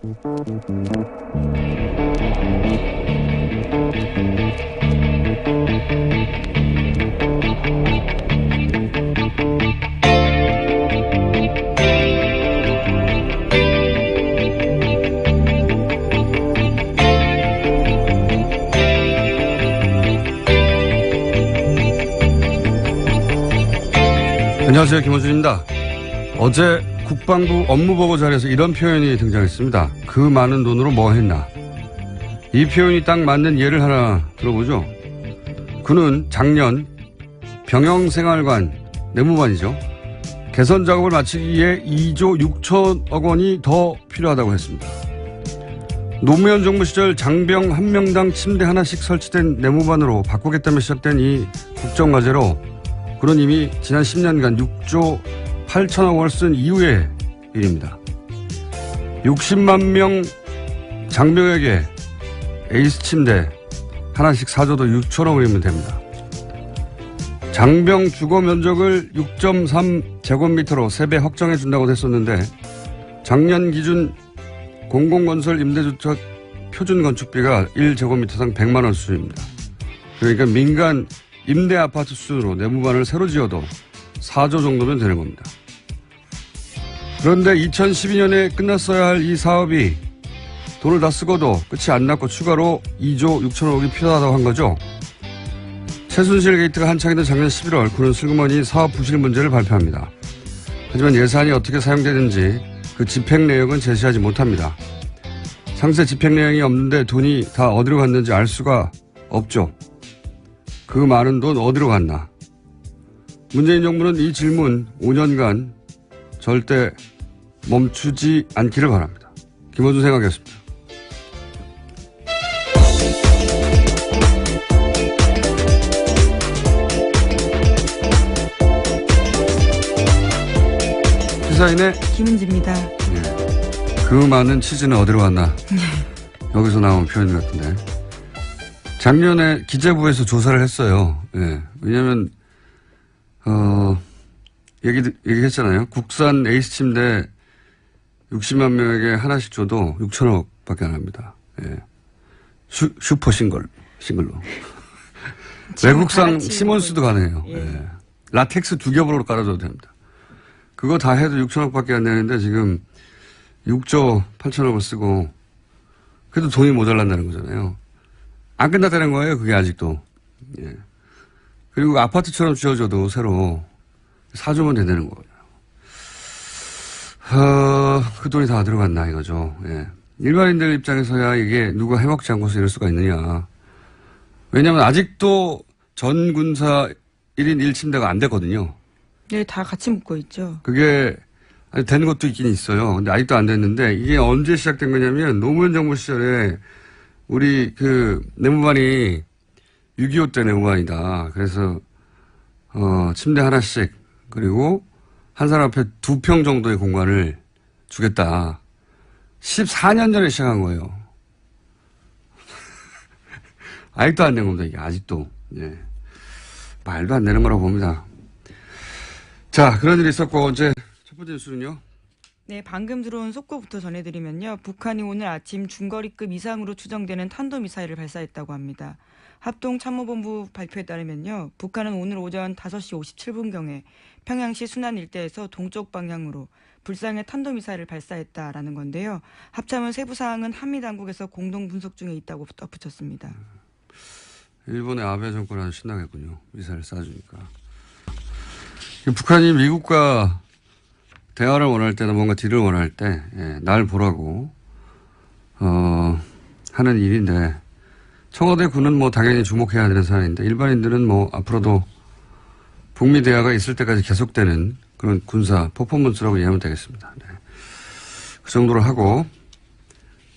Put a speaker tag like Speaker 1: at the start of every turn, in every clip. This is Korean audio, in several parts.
Speaker 1: 안녕하세요. 김호준입니다. 어제 국방부 업무보고 자리에서 이런 표현이 등장했습니다. 그 많은 돈으로 뭐 했나. 이 표현이 딱 맞는 예를 하나 들어보죠. 그는 작년 병영생활관 내무반이죠. 개선 작업을 마치기 위해 2조 6천억 원이 더 필요하다고 했습니다. 노무현 정부 시절 장병 한 명당 침대 하나씩 설치된 내무반으로 바꾸겠다며 시작된 이 국정과제로 그는 이미 지난 10년간 6조 8천억 원을 쓴 이후의 일입니다. 60만 명 장병에게 에이스 침대 하나씩 사줘도 6천억 원이면 됩니다. 장병 주거 면적을 6.3제곱미터로 3배 확정해 준다고 했었는데 작년 기준 공공건설 임대주택 표준 건축비가 1제곱미터당 100만 원 수준입니다. 그러니까 민간 임대 아파트 수준으로 내무반을 새로 지어도 4조 정도면 되는 겁니다. 그런데 2012년에 끝났어야 할 이 사업이 돈을 다 쓰고도 끝이 안 났고 추가로 2조 6천억이 필요하다고 한 거죠. 최순실 게이트가 한창이던 작년 11월 그는 슬그머니 사업 부실 문제를 발표합니다. 하지만 예산이 어떻게 사용되는지 그 집행 내역은 제시하지 못합니다. 상세 집행 내용이 없는데 돈이 다 어디로 갔는지 알 수가 없죠. 그 많은 돈 어디로 갔나? 문재인 정부는 이 질문 5년간 절대 멈추지 않기를 바랍니다. 김호준 생각이었습니다. 시사인의
Speaker 2: 김은지입니다.
Speaker 1: 네. 그 많은 치즈는 어디로 갔나? 여기서 나온 표현 같은데. 작년에 기재부에서 조사를 했어요. 예. 왜냐면, 얘기했잖아요. 국산 에이스 침대 60만 명에게 하나씩 줘도 6천억 밖에 안 합니다. 예. 슈퍼 싱글로. 외국산 시몬스도 가능해요.
Speaker 2: 예.
Speaker 1: 예. 라텍스 2겹으로 깔아줘도 됩니다. 그거 다 해도 6천억 밖에 안 되는데 지금 6조 8천억을 쓰고 그래도 돈이 모자란다는 거잖아요. 안 끝났다는 거예요, 그게 아직도. 예. 그리고 아파트처럼 지어줘도 새로 4조면 되는 거예요. 그 돈이 다 들어갔나 이거죠. 예. 일반인들 입장에서야 이게 누가 해먹지 않고서 이럴 수가 있느냐. 왜냐하면 아직도 전 군사 1인 1침대가 안 됐거든요.
Speaker 2: 네, 다 같이 묶고 있죠.
Speaker 1: 그게 된 것도 있긴 있어요. 근데 아직도 안 됐는데 이게 언제 시작된 거냐면 노무현 정부 시절에 우리 그 내무반이 6.25 때 내무반이다. 그래서 침대 하나씩 그리고 한 사람 앞에 2평 정도의 공간을 주겠다. 14년 전에 시작한 거예요. 아직도 안 된 겁니다. 이게 아직도. 예. 말도 안 되는 거라고 봅니다. 자, 그런 일이 있었고 어제 첫 번째 뉴스는요.
Speaker 2: 네, 방금 들어온 속보부터 전해드리면요. 북한이 오늘 아침 중거리급 이상으로 추정되는 탄도미사일을 발사했다고 합니다. 합동참모본부 발표에 따르면요. 북한은 오늘 오전 5시 57분경에 평양시 순안 일대에서 동쪽 방향으로 불상의 탄도미사일을 발사했다라는 건데요. 합참은 세부 사항은 한미당국에서 공동 분석 중에 있다고 덧붙였습니다.
Speaker 1: 일본의 아베 정권 아주 신나겠군요. 미사일 쏴주니까. 북한이 미국과 대화를 원할 때나 뭔가 딜을 원할 때, 날 보라고, 하는 일인데, 청와대 군은 뭐 당연히 주목해야 되는 사안인데, 일반인들은 뭐 앞으로도 북미 대화가 있을 때까지 계속되는 그런 군사 퍼포먼스라고 이해하면 되겠습니다. 네. 그 정도로 하고,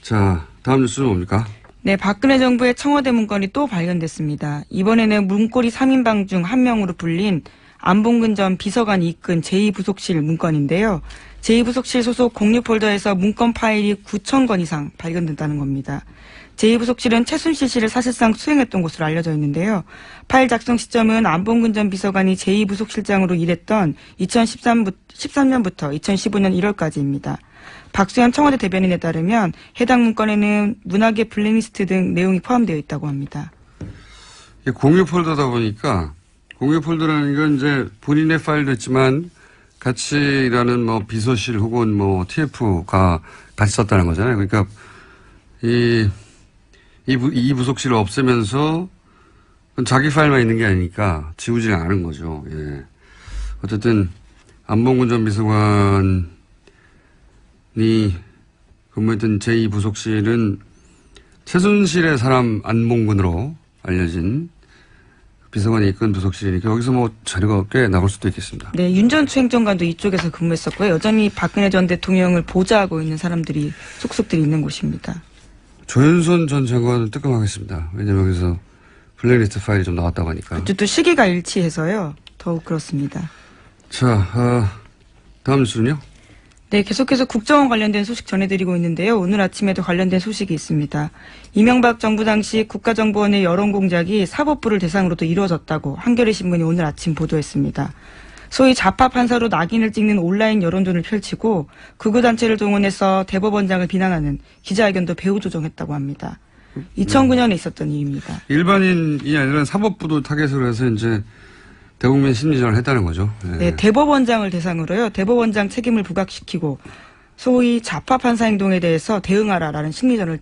Speaker 1: 자, 다음 뉴스는 뭡니까?
Speaker 2: 네, 박근혜 정부의 청와대 문건이 또 발견됐습니다. 이번에는 문고리 3인방 중 한 명으로 불린 안봉근 전 비서관이 이끈 제2부속실 문건인데요. 제2부속실 소속 공유 폴더에서 문건 파일이 9,000건 이상 발견된다는 겁니다. 제2부속실은 최순실 씨를 사실상 수행했던 곳으로 알려져 있는데요. 파일 작성 시점은 안봉근 전 비서관이 제2부속실장으로 일했던 2013년부터 2015년 1월까지입니다. 박수현 청와대 대변인에 따르면 해당 문건에는 문학의 블랙리스트 등 내용이 포함되어 있다고 합니다.
Speaker 1: 이게 공유 폴더다 보니까 공유 폴더라는 건 이제 본인의 파일도 있지만 같이 일하는 뭐 비서실 혹은 뭐 TF가 같이 썼다는 거잖아요. 그러니까 이 부속실을 없애면서 자기 파일만 있는 게 아니니까 지우지 않은 거죠. 예. 어쨌든 안봉근 전 비서관이 근무했던 제2부속실은 최순실의 사람 안봉근으로 알려진 비서관이 이끈 부속실이니까 여기서 뭐 자료가 꽤 나올 수도 있겠습니다.
Speaker 2: 네, 윤전추 행정관도 이쪽에서 근무했었고요. 여전히 박근혜 전 대통령을 보좌하고 있는 사람들이 속속들이 있는 곳입니다.
Speaker 1: 조윤선 전 장관은 뜨끔하겠습니다. 왜냐면 여기서 블랙리스트 파일이 좀 나왔다고 하니까.
Speaker 2: 또 시기가 일치해서요. 더욱 그렇습니다.
Speaker 1: 자, 다음 뉴스는요?
Speaker 2: 네, 계속해서 국정원 관련된 소식 전해드리고 있는데요. 오늘 아침에도 관련된 소식이 있습니다. 이명박 정부 당시 국가정보원의 여론공작이 사법부를 대상으로도 이루어졌다고 한겨레 신문이 오늘 아침 보도했습니다. 소위 좌파 판사로 낙인을 찍는 온라인 여론전을 펼치고 극우단체를 동원해서 대법원장을 비난하는 기자회견도 배후 조정했다고 합니다. 2009년에 있었던 일입니다.
Speaker 1: 일반인이 아니라 사법부도 타겟으로 해서 이제 대국민 심리전을 했다는 거죠. 네.
Speaker 2: 네, 대법원장을 대상으로요. 대법원장 책임을 부각시키고 소위 좌파 판사 행동에 대해서 대응하라라는 심리전을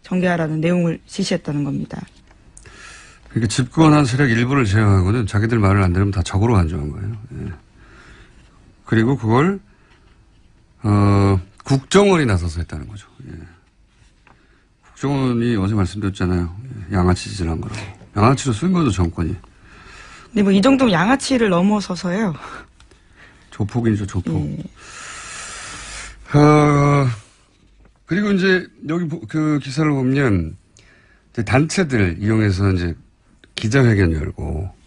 Speaker 2: 전개하라는 내용을 지시했다는 겁니다.
Speaker 1: 그러니까 집권한 세력 일부를 제외하고는 자기들 말을 안 들으면 다 적으로 간주한 거예요. 예. 그리고 그걸 국정원이 나서서 했다는 거죠. 예. 국정원이 어제 말씀드렸잖아요. 양아치 짓을 한 거라고. 양아치로 쓴 거죠, 정권이.
Speaker 2: 네, 뭐 이 정도면 양아치를 넘어서서요.
Speaker 1: 조폭이죠, 조폭.
Speaker 2: 예.
Speaker 1: 그리고 이제 여기 그 기사를 보면 이제 단체들 이용해서 이제 기자회견 열고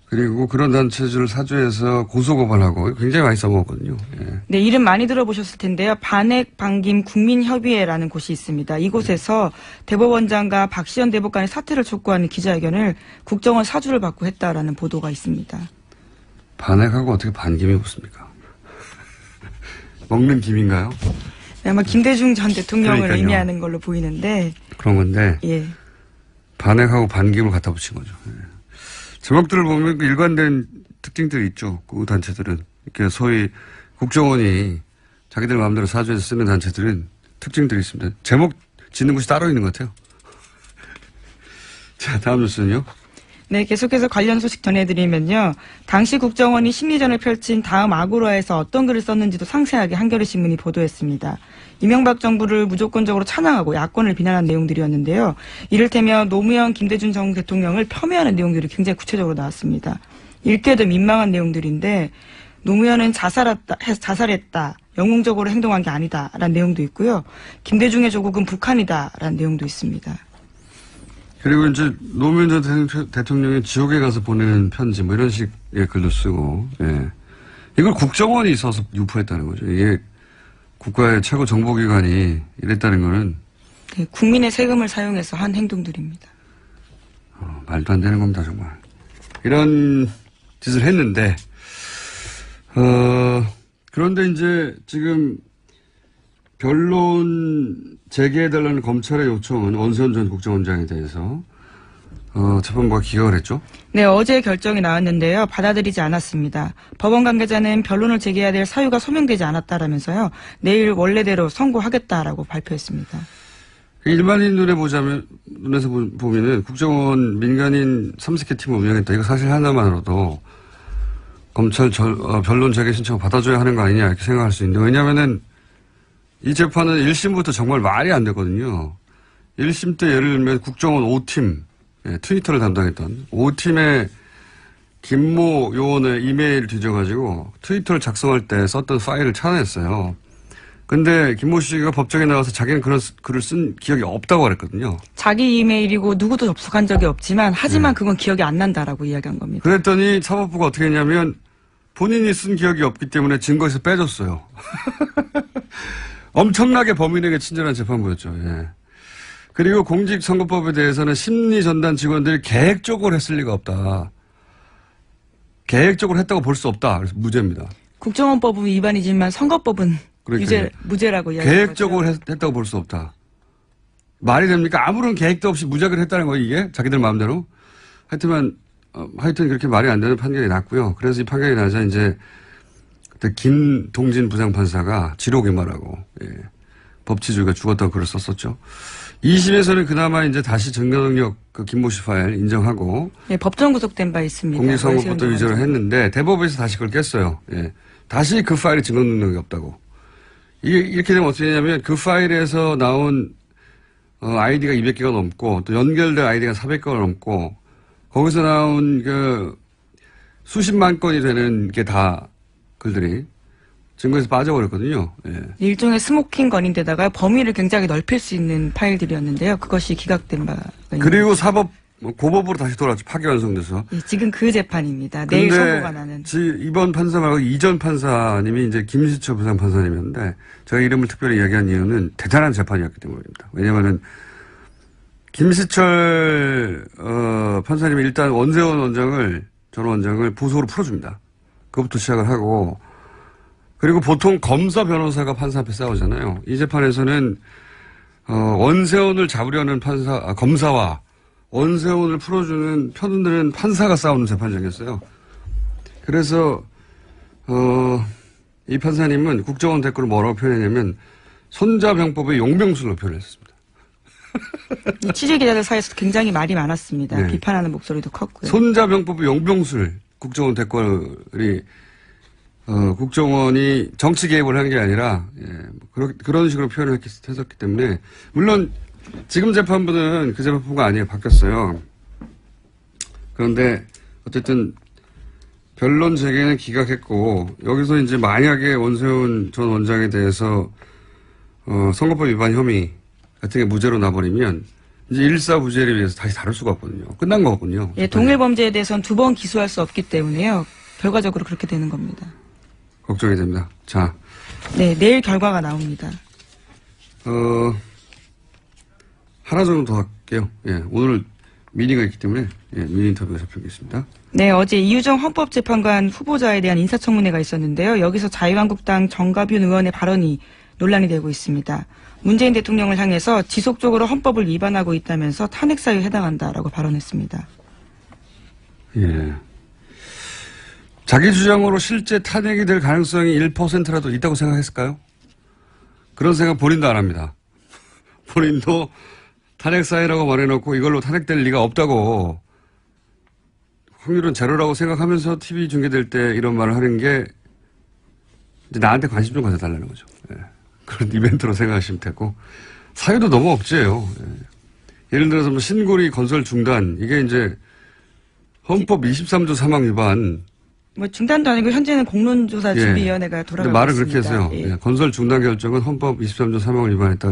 Speaker 1: 그리고 그런 단체들을 사주해서 고소고발하고 굉장히 많이 써먹었거든요. 예.
Speaker 2: 네, 이름 많이 들어보셨을 텐데요. 반핵 반김 국민협의회라는 곳이 있습니다. 이곳에서 대법원장과 박시현 대법관의 사퇴를 촉구하는 기자회견을 국정원 사주를 받고 했다라는 보도가 있습니다.
Speaker 1: 반핵하고 어떻게 반김이 붙습니까? 먹는 김인가요?
Speaker 2: 네, 아마 김대중 전 대통령을
Speaker 1: 그러니까요.
Speaker 2: 의미하는 걸로 보이는데.
Speaker 1: 그런 건데
Speaker 2: 예.
Speaker 1: 반핵하고 반김을 갖다 붙인 거죠. 예. 제목들을 보면 그 일관된 특징들이 있죠. 그 단체들은. 이렇게 소위 국정원이 자기들 마음대로 사주해서 쓰는 단체들은 특징들이 있습니다. 제목 짓는 곳이 따로 있는 것 같아요. 자, 다음 뉴스는요.
Speaker 2: 네, 계속해서 관련 소식 전해드리면요. 당시 국정원이 심리전을 펼친 다음 아고라에서 어떤 글을 썼는지도 상세하게 한겨레 신문이 보도했습니다. 이명박 정부를 무조건적으로 찬양하고 야권을 비난한 내용들이었는데요. 이를테면 노무현, 김대중 전 대통령을 폄훼하는 내용들이 굉장히 구체적으로 나왔습니다. 읽기에도 민망한 내용들인데 노무현은 자살했다. 영웅적으로 행동한 게 아니다라는 내용도 있고요. 김대중의 조국은 북한이다라는 내용도 있습니다.
Speaker 1: 그리고 이제 노무현 전 대통령이 지옥에 가서 보내는 편지 뭐 이런 식의 글도 쓰고, 예. 이걸 국정원이 써서 유포했다는 거죠. 이게 국가의 최고 정보기관이 이랬다는 거는.
Speaker 2: 네, 국민의 세금을 사용해서 한 행동들입니다.
Speaker 1: 말도 안 되는 겁니다, 정말. 이런 짓을 했는데, 그런데 이제 지금 변론 재개해달라는 검찰의 요청은 원세훈 전 국정원장에 대해서 재판부가 기각을 했죠?
Speaker 2: 네, 어제 결정이 나왔는데요. 받아들이지 않았습니다. 법원 관계자는 변론을 제기해야 될 사유가 소명되지 않았다라면서요. 내일 원래대로 선고하겠다라고 발표했습니다.
Speaker 1: 일반인 눈에서 보면은 국정원 민간인 3스케 팀을 운영했다. 이거 사실 하나만으로도 검찰 변론 재개 신청을 받아줘야 하는 거 아니냐 이렇게 생각할 수 있는데 왜냐면은 이 재판은 1심부터 정말 말이 안 되거든요. 1심 때 예를 들면 국정원 5팀, 트위터를 담당했던 5팀의 김모 요원의 이메일을 뒤져가지고 트위터를 작성할 때 썼던 파일을 찾아냈어요. 근데 김모 씨가 법정에 나와서 자기는 그런 글을 쓴 기억이 없다고 그랬거든요.
Speaker 2: 자기 이메일이고 누구도 접속한 적이 없지만 하지만 그건 기억이 안 난다라고 이야기한 겁니다.
Speaker 1: 그랬더니 사법부가 어떻게 했냐면 본인이 쓴 기억이 없기 때문에 증거에서 빼줬어요. 엄청나게 범인에게 친절한 재판부였죠. 예. 그리고 공직선거법에 대해서는 심리전단 직원들이 계획적으로 했을 리가 없다. 계획적으로 했다고 볼 수 없다. 그래서 무죄입니다.
Speaker 2: 국정원법은 위반이지만 선거법은 그러니까 무죄라고
Speaker 1: 계획적으로 했다고 볼 수 없다. 말이 됩니까? 아무런 계획도 없이 무작위로 했다는 거예요, 이게? 자기들 마음대로. 하여튼 그렇게 말이 안 되는 판결이 났고요. 그래서 이 판결이 나자 이제 그때 김동진 부장판사가 지록에 말하고, 법치주의가 죽었다고 글을 썼었죠. 2심에서는 그나마 이제 다시 증거능력 그 김모 씨 파일 인정하고.
Speaker 2: 법정 구속된 바 있습니다.
Speaker 1: 공직선거법도 위조를 했는데 대법원에서 다시 그걸 깼어요. 다시 그 파일에 증거능력이 없다고. 이렇게 되면 어떻게 되냐면 그 파일에서 나온 아이디가 200개가 넘고 또 연결된 아이디가 400개가 넘고 거기서 나온 그 수십만 건이 되는 게 다 글들이 증거에서 빠져버렸거든요.
Speaker 2: 일종의 스모킹 건인데다가 범위를 굉장히 넓힐 수 있는 파일들이었는데요. 그것이 기각된 바가
Speaker 1: 그리고 고법으로 다시 돌아왔죠. 파기 완성돼서.
Speaker 2: 지금 그 재판입니다. 내일 선고가 나는.
Speaker 1: 이번 판사 말고 이전 판사님이 이제 김시철 부장판사님이었는데 제가 이름을 특별히 이야기한 이유는 대단한 재판이었기 때문입니다. 왜냐하면 김시철 판사님이 일단 원세훈 전 원장을 부소로 풀어줍니다. 그것부터 시작을 하고 그리고 보통 검사 변호사가 판사 앞에 싸우잖아요. 이 재판에서는 원세훈을 잡으려는 검사와 원세훈을 풀어주는 편들은 판사가 싸우는 재판장이었어요. 그래서 이 판사님은 국정원 댓글을 뭐라고 표현했냐면 손자병법의 용병술로 표현했습니다.
Speaker 2: 취재기자들 사이에서 굉장히 말이 많았습니다. 비판하는 목소리도 컸고요.
Speaker 1: 손자병법의 용병술 국정원 댓글이 국정원이 정치 개입을 한 게 아니라 그런 식으로 표현을 했었기 때문에 물론 지금 재판부는 그 재판부가 아니에요. 바뀌었어요. 그런데 어쨌든 변론 재개는 기각했고 여기서 이제 만약에 원세훈 전 원장에 대해서 선거법 위반 혐의 같은 게 무죄로 나버리면 이제 일사부재를 위해서 다시 다룰 수가 없거든요. 끝난 거거든요.
Speaker 2: 동일 범죄에 대해서는 2번 기소할 수 없기 때문에요. 결과적으로 그렇게 되는 겁니다.
Speaker 1: 걱정이 됩니다. 자.
Speaker 2: 네, 내일 결과가 나옵니다.
Speaker 1: 하나 정도 더 할게요. 오늘 미니가 있기 때문에 미니 인터뷰가 잡혀있습니다.
Speaker 2: 네, 어제 이유정 헌법재판관 후보자에 대한 인사청문회가 있었는데요. 여기서 자유한국당 정가윤 의원의 발언이 논란이 되고 있습니다. 문재인 대통령을 향해서 지속적으로 헌법을 위반하고 있다면서 탄핵 사유에 해당한다라고 발언했습니다.
Speaker 1: 자기 주장으로 실제 탄핵이 될 가능성이 1%라도 있다고 생각했을까요? 그런 생각 본인도 안 합니다. 본인도 탄핵 사유라고 말해놓고 이걸로 탄핵될 리가 없다고 확률은 제로라고 생각하면서 TV 중계될 때 이런 말을 하는 게 이제 나한테 관심 좀 가져달라는 거죠. 그런 이벤트로 생각하시면 되고 사유도 너무 억지예요. 예를 들어서 뭐 신고리 건설 중단 이게 이제 헌법 23조 3항 위반
Speaker 2: 중단도 아니고 현재는 공론조사준비위원회가 돌아가고
Speaker 1: 말을
Speaker 2: 있습니다.
Speaker 1: 그렇게 해서요. 건설 중단 결정은 헌법 23조 3항을 위반했다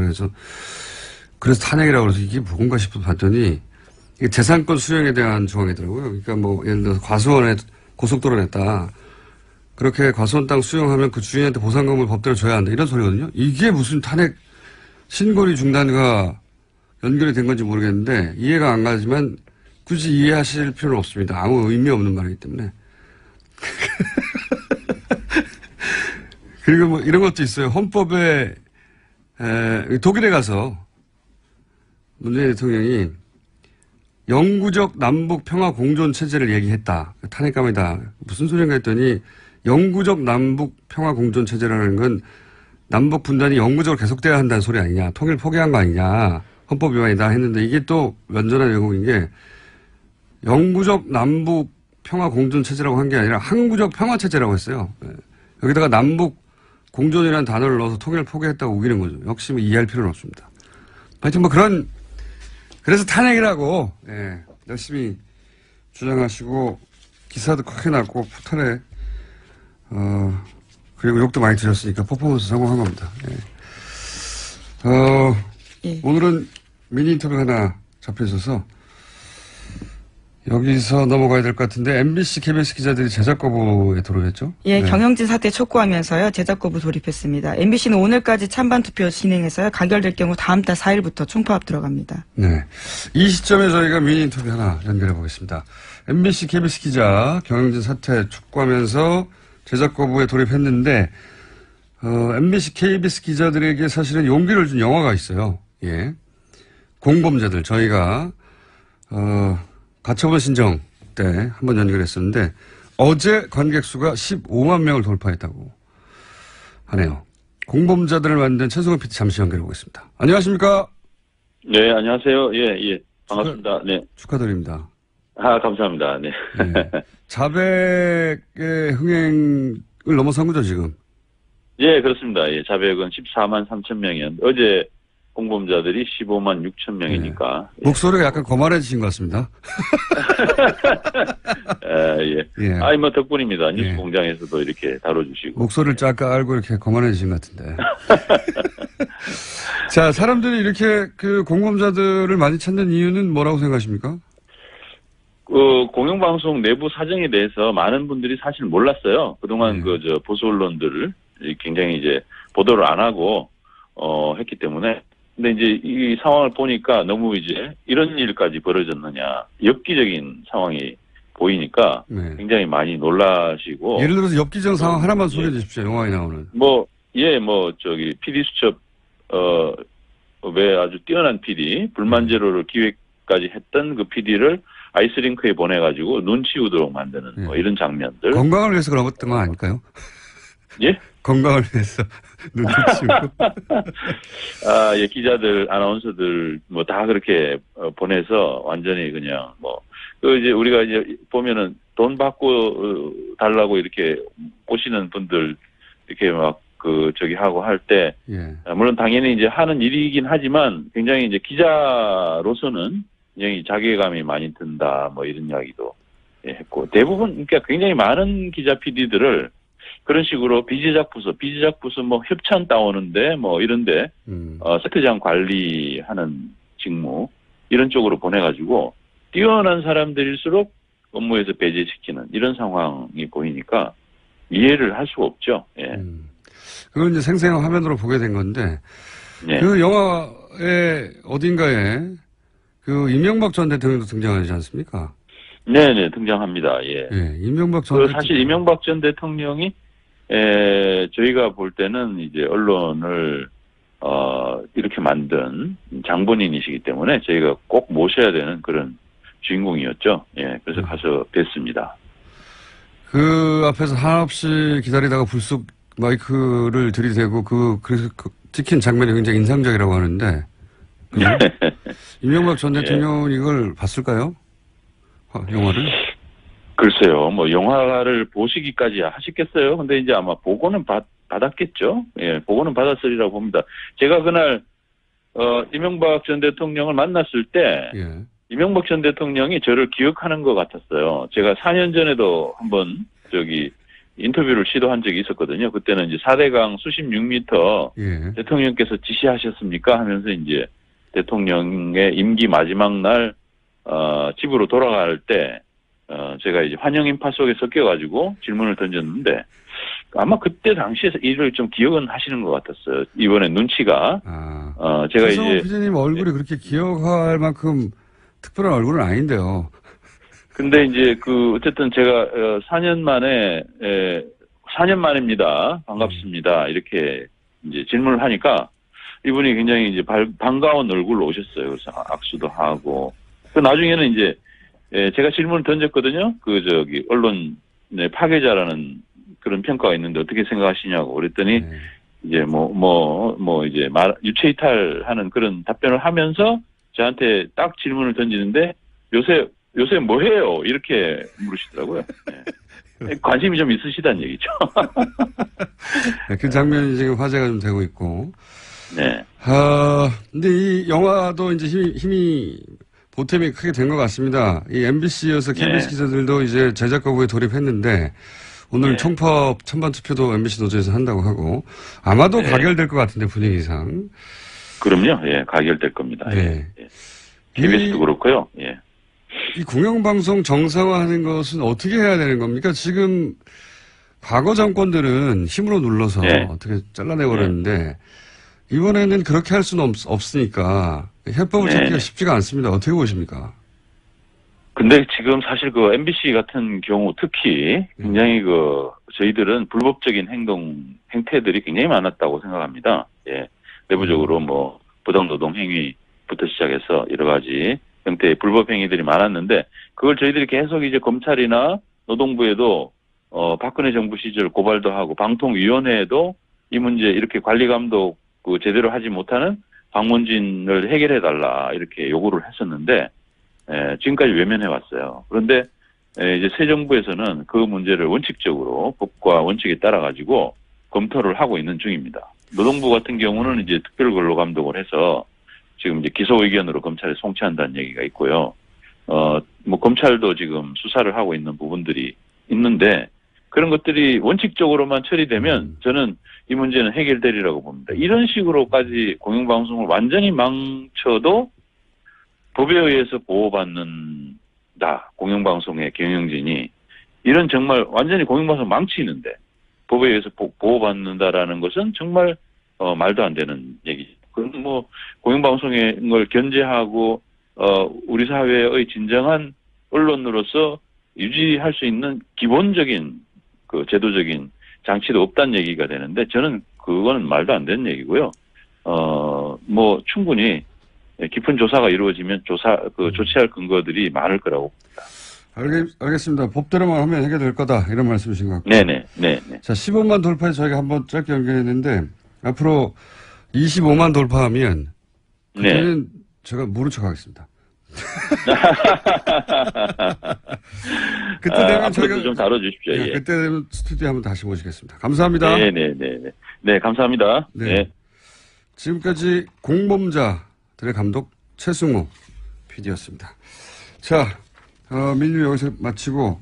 Speaker 1: 그래서 탄핵이라고 해서 이게 뭔가 싶어 봤더니 이게 재산권 수용에 대한 조항이더라고요. 그러니까 뭐 예를 들어서 과수원에 고속도로 냈다. 그렇게 과수원 땅 수용하면 그 주인한테 보상금을 법대로 줘야 한다. 이런 소리거든요. 이게 무슨 탄핵 신고리 중단과 연결이 된 건지 모르겠는데 이해가 안 가지만 굳이 이해하실 필요는 없습니다. 아무 의미 없는 말이기 때문에. 그리고 뭐 이런 것도 있어요. 헌법에 독일에 가서 문재인 대통령이 영구적 남북 평화 공존 체제를 얘기했다. 탄핵감이다. 무슨 소리인가 했더니 영구적 남북 평화 공존 체제라는 건 남북 분단이 영구적으로 계속돼야 한다는 소리 아니냐. 통일 포기한 거 아니냐. 헌법 위반이다 했는데 이게 또 완전한 왜곡인 게 영구적 남북 평화 공존 체제라고 한 게 아니라 항구적 평화 체제라고 했어요. 여기다가 남북 공존이라는 단어를 넣어서 통일을 포기했다고 우기는 거죠. 역시 뭐 이해할 필요는 없습니다. 하여튼 뭐 그래서 탄핵이라고 열심히 주장하시고 기사도 크게 났고 포털에 그리고 욕도 많이 드렸으니까 퍼포먼스 성공한 겁니다. 오늘은 미니 인터뷰 하나 잡혀 있어서 여기서 넘어가야 될 것 같은데 MBC, KBS 기자들이 제작 거부에 돌입했죠?
Speaker 2: 경영진 사태 촉구하면서요. 제작 거부 돌입했습니다. MBC는 오늘까지 찬반 투표 진행해서요. 가결될 경우 다음 달 4일부터 총파업 들어갑니다.
Speaker 1: 네. 이 시점에 저희가 미니 인터뷰 하나 연결해 보겠습니다. MBC, KBS 기자 경영진 사태 촉구하면서 제작 거부에 돌입했는데 MBC, KBS 기자들에게 사실은 용기를 준 영화가 있어요. 예. 공범자들, 저희가, 가처분 신청 때 한번 연결했었는데, 어제 관객 수가 15만 명을 돌파했다고 하네요. 공범자들을 만든 최승원 PD 잠시 연결해 보겠습니다. 안녕하십니까?
Speaker 3: 네, 안녕하세요. 예. 반갑습니다. 네.
Speaker 1: 축하드립니다.
Speaker 3: 감사합니다. 네.
Speaker 1: 네. 자백의 흥행을 넘어선 거죠, 지금?
Speaker 3: 예, 그렇습니다. 예, 자백은 14만 3천 명이었는데, 어제 공범자들이 15만 6천 명이니까. 네.
Speaker 1: 목소리가 약간 거만해지신 것 같습니다.
Speaker 3: 예. 뭐 덕분입니다. 뉴스 공장에서도 이렇게 다뤄주시고.
Speaker 1: 목소리를 쫙 깔고 이렇게 거만해지신 것 같은데. 자, 사람들이 이렇게 그 공범자들을 많이 찾는 이유는 뭐라고 생각하십니까?
Speaker 3: 공영방송 내부 사정에 대해서 많은 분들이 사실 몰랐어요. 그동안 보수 언론들을 굉장히 이제 보도를 안 하고, 했기 때문에. 근데 이제 이 상황을 보니까 너무 이제 이런 일까지 벌어졌느냐, 엽기적인 상황이 보이니까 굉장히 많이 놀라시고.
Speaker 1: 예를 들어서 엽기적 상황 하나만 소개해 주십시오. 영화에 나오는.
Speaker 3: PD 수첩, 왜 아주 뛰어난 PD, 불만 제로를 기획까지 했던 그 PD를 아이스링크에 보내가지고 눈 치우도록 만드는 뭐 이런 장면들.
Speaker 1: 건강을 위해서 그런 건 아닐까요?
Speaker 3: 예?
Speaker 1: 건강을 위해서 눈 치우고.
Speaker 3: 예, 기자들, 아나운서들 뭐 다 그렇게 보내서 완전히 그냥 이제 우리가 이제 보면은 돈 받고 달라고 이렇게 보시는 분들 이렇게 하고 할 때, 물론 당연히 이제 하는 일이긴 하지만 굉장히 이제 기자로서는 굉장히 자괴감이 많이 든다, 뭐 이런 이야기도 했고, 대부분, 그러니까 굉장히 많은 기자 PD들을 그런 식으로 비제작 부서 뭐 협찬 따오는데 뭐 이런데, 세트장 관리하는 직무, 이런 쪽으로 보내가지고, 뛰어난 사람들일수록 업무에서 배제시키는 이런 상황이 보이니까 이해를 할 수가 없죠. 예.
Speaker 1: 그걸 이제 생생한 화면으로 보게 된 건데, 그 영화의 어딘가에 그 이명박 전 대통령도 등장하지 않습니까?
Speaker 3: 네네, 등장합니다. 예.
Speaker 1: 이명박 전
Speaker 3: 사실 이명박 전 대통령이, 저희가 볼 때는 이제 언론을, 이렇게 만든 장본인이시기 때문에 저희가 꼭 모셔야 되는 그런 주인공이었죠. 예. 그래서 가서 뵀습니다.
Speaker 1: 그 앞에서 한없이 기다리다가 불쑥 마이크를 들이대고 그래서 찍힌 장면이 굉장히 인상적이라고 하는데 이명박 전 대통령은 이걸 봤을까요? 영화를?
Speaker 3: 글쎄요, 뭐 영화를 보시기까지 하시겠어요? 근데 이제 아마 보고는 받았겠죠. 예, 보고는 받았으리라고 봅니다. 제가 그날 이명박 전 대통령을 만났을 때 이명박 전 대통령이 저를 기억하는 것 같았어요. 제가 4년 전에도 한번 인터뷰를 시도한 적이 있었거든요. 그때는 이제 4대강 수십 6m 대통령께서 지시하셨습니까? 하면서 이제 대통령의 임기 마지막 날, 집으로 돌아갈 때, 제가 이제 환영 인파 속에 섞여가지고 질문을 던졌는데, 아마 그때 당시에 이를 좀 기억은 하시는 것 같았어요. 이번에 눈치가. 제가 이제.
Speaker 1: PD님 얼굴이 그렇게 기억할 만큼 특별한 얼굴은 아닌데요.
Speaker 3: 근데 이제 어쨌든 제가 4년 만에 4년 만입니다. 반갑습니다. 이렇게 이제 질문을 하니까 이분이 굉장히 이제 반가운 얼굴로 오셨어요. 그래서 악수도 하고. 그 나중에는 이제 제가 질문을 던졌거든요. 언론의 파괴자라는 그런 평가가 있는데 어떻게 생각하시냐고 그랬더니 이제 이제 유체이탈하는 그런 답변을 하면서 저한테 딱 질문을 던지는데 요새 뭐 해요? 이렇게 물으시더라고요. 관심이 좀 있으시다는 얘기죠.
Speaker 1: 그 장면이 지금 화제가 좀 되고 있고.
Speaker 3: 네.
Speaker 1: 근데 이 영화도 이제 보탬이 크게 된 것 같습니다. 이 MBC여서 KBS 기자들도 이제 제작 거부에 돌입했는데 오늘 총법 찬반 투표도 MBC 노조에서 한다고 하고 아마도 가결될 것 같은데 분위기상.
Speaker 3: 그럼요. 예, 가결될 겁니다. 예. KBS도 그렇고요. 예.
Speaker 1: 이 공영방송 정상화하는 것은 어떻게 해야 되는 겁니까? 지금 과거 정권들은 힘으로 눌러서 어떻게 잘라내버렸는데 이번에는 그렇게 할 수는 없으니까 해법을 찾기가 쉽지가 않습니다. 어떻게 보십니까?
Speaker 3: 근데 지금 사실 그 MBC 같은 경우 특히 굉장히 저희들은 불법적인 행태들이 굉장히 많았다고 생각합니다. 예. 내부적으로 뭐 부당노동 행위부터 시작해서 여러 가지 형태의 불법 행위들이 많았는데 그걸 저희들이 계속 이제 검찰이나 노동부에도 박근혜 정부 시절 고발도 하고 방통위원회에도 이 문제 이렇게 관리 감독 제대로 하지 못하는 방문진을 해결해달라 이렇게 요구를 했었는데 지금까지 외면해 왔어요. 그런데 이제 새 정부에서는 그 문제를 원칙적으로 법과 원칙에 따라 가지고 검토를 하고 있는 중입니다. 노동부 같은 경우는 이제 특별 근로 감독을 해서 지금 이제 기소 의견으로 검찰에 송치한다는 얘기가 있고요. 뭐 검찰도 지금 수사를 하고 있는 부분들이 있는데 그런 것들이 원칙적으로만 처리되면 저는 이 문제는 해결되리라고 봅니다. 이런 식으로까지 공영방송을 완전히 망쳐도 법에 의해서 보호받는다. 공영방송의 경영진이. 이런 정말 완전히 공영방송 망치는데 법에 의해서 보호받는다라는 것은 정말 말도 안 되는 얘기죠. 그건 뭐 공영방송의 걸 견제하고 우리 사회의 진정한 언론으로서 유지할 수 있는 기본적인 그 제도적인 장치도 없다는 얘기가 되는데 저는 그거는 말도 안 되는 얘기고요. 뭐 충분히 깊은 조사가 이루어지면 조치할 근거들이 많을 거라고 봅니다.
Speaker 1: 알겠습니다. 법대로만 하면 해결될 거다. 이런 말씀이신 것 같고.
Speaker 3: 네네.
Speaker 1: 자, 15만 돌파해서 저희가 한번 짧게 연결했는데 앞으로 25만 돌파하면 그때는 제가 모른 척 하겠습니다. 그때 되면 저희가
Speaker 3: 좀 다뤄주십시오.
Speaker 1: 네,
Speaker 3: 예.
Speaker 1: 그때 되면 스튜디오 한번 다시 모시겠습니다. 감사합니다.
Speaker 3: 네, 감사합니다.
Speaker 1: 네.
Speaker 3: 네.
Speaker 1: 지금까지 공범자들의 감독 최승호 PD였습니다. 자, 민주 여기서 마치고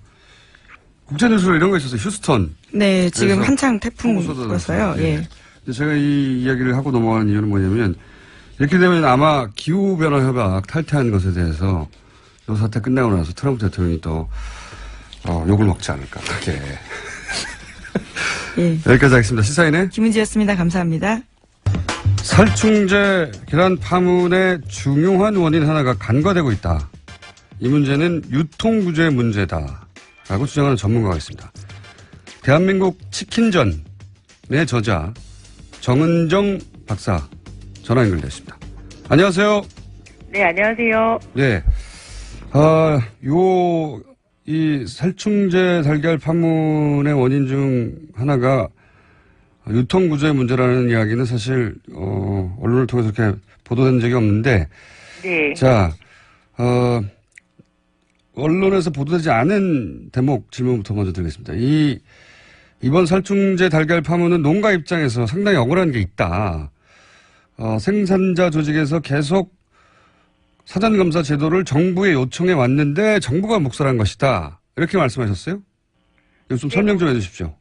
Speaker 1: 국제뉴스로 이런 거 있었어요. 휴스턴.
Speaker 2: 네, 지금
Speaker 1: 그래서
Speaker 2: 한창 태풍 불었어요. 예.
Speaker 1: 제가 이 이야기를 하고 넘어가는 이유는 뭐냐면 이렇게 되면 아마 기후변화협약 탈퇴한 것에 대해서 이 사태 끝나고 나서 트럼프 대통령이 또 욕을 먹지 않을까. 그게.
Speaker 2: 예.
Speaker 1: 여기까지 하겠습니다. 시사인의
Speaker 2: 김은지였습니다. 감사합니다.
Speaker 1: 살충제 계란 파문의 중요한 원인 하나가 간과되고 있다. 이 문제는 유통구조의 문제다라고 주장하는 전문가가 있습니다. 대한민국 치킨전의 저자 정은정 박사 전화 연결됐습니다. 안녕하세요.
Speaker 4: 네, 안녕하세요.
Speaker 1: 네. 이 살충제 달걀 파문의 원인 중 하나가 유통구조의 문제라는 이야기는 사실, 언론을 통해서 이렇게 보도된 적이 없는데.
Speaker 4: 네.
Speaker 1: 자, 언론에서 보도되지 않은 대목 질문부터 먼저 드리겠습니다. 이번 살충제 달걀 파문은 농가 입장에서 상당히 억울한 게 있다. 생산자 조직에서 계속 사전검사 제도를 정부에 요청해 왔는데 정부가 묵살한 것이다. 이렇게 말씀하셨어요? 이거 좀 설명 좀 해주십시오.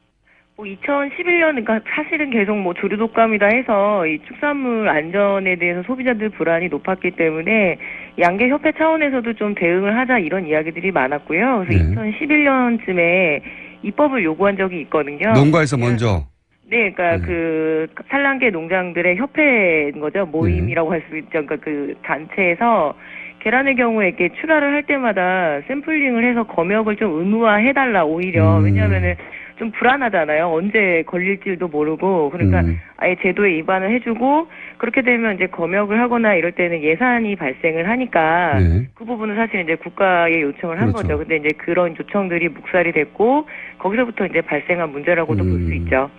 Speaker 4: 2011년, 그러니까 사실은 계속 조류 독감이다 해서 이 축산물 안전에 대해서 소비자들 불안이 높았기 때문에 양계협회 차원에서도 좀 대응을 하자 이런 이야기들이 많았고요. 그래서 2011년쯤에 입법을 요구한 적이 있거든요.
Speaker 1: 농가에서 먼저.
Speaker 4: 네, 그러니까 그 산란계 농장들의 협회인 거죠. 모임이라고 할 수 있죠. 그러니까 그 단체에서 계란의 경우에 이렇게 출하를 할 때마다 샘플링을 해서 검역을 좀 의무화해달라 오히려. 왜냐하면은 좀 불안하잖아요. 언제 걸릴지도 모르고. 그러니까 아예 제도에 위반을 해주고 그렇게 되면 이제 검역을 하거나 이럴 때는 예산이 발생을 하니까 그 부분은 사실 이제 국가에 요청을 한 거죠. 근데 이제 그런 요청들이 묵살이 됐고 거기서부터 이제 발생한 문제라고도 볼 수 있죠.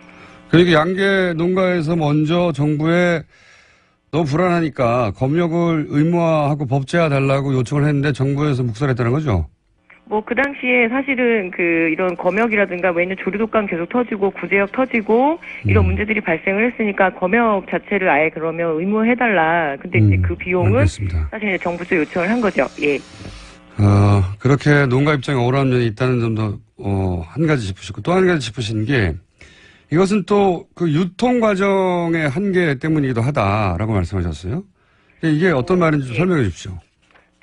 Speaker 1: 그러니까 양계 농가에서 먼저 정부에 너무 불안하니까 검역을 의무화하고 법제화 달라고 요청을 했는데 정부에서 묵살했다는 거죠?
Speaker 4: 그 당시에 사실은 이런 검역이라든가 왜냐면 조류독감 계속 터지고 구제역 터지고 이런 문제들이 발생을 했으니까 검역 자체를 아예 그러면 의무해달라. 근데 이제 그 비용은
Speaker 1: 알겠습니다.
Speaker 4: 사실 이제 정부 쪽 요청을 한 거죠. 예.
Speaker 1: 그렇게 농가 입장에 억울한 면이 있다는 점도, 한 가지 짚으시고 또 한 가지 짚으신 게 이것은 또 그 유통 과정의 한계 때문이기도 하다라고 말씀하셨어요. 이게 어떤 말인지 좀 설명해 주십시오.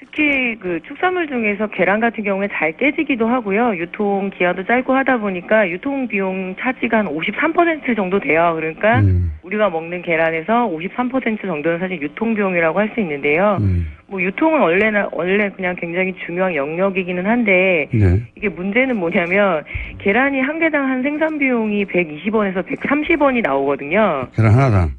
Speaker 4: 특히 그 축산물 중에서 계란 같은 경우에 잘 깨지기도 하고요. 유통 기한도 짧고 하다 보니까 유통 비용 차지가 한 53% 정도 돼요. 그러니까 우리가 먹는 계란에서 53% 정도는 사실 유통 비용이라고 할 수 있는데요. 뭐 유통은 원래 그냥 굉장히 중요한 영역이기는 한데
Speaker 1: 네.
Speaker 4: 이게 문제는 뭐냐면 계란이 한 개당 한 생산 비용이 120원에서 130원이 나오거든요.
Speaker 1: 계란 하나당.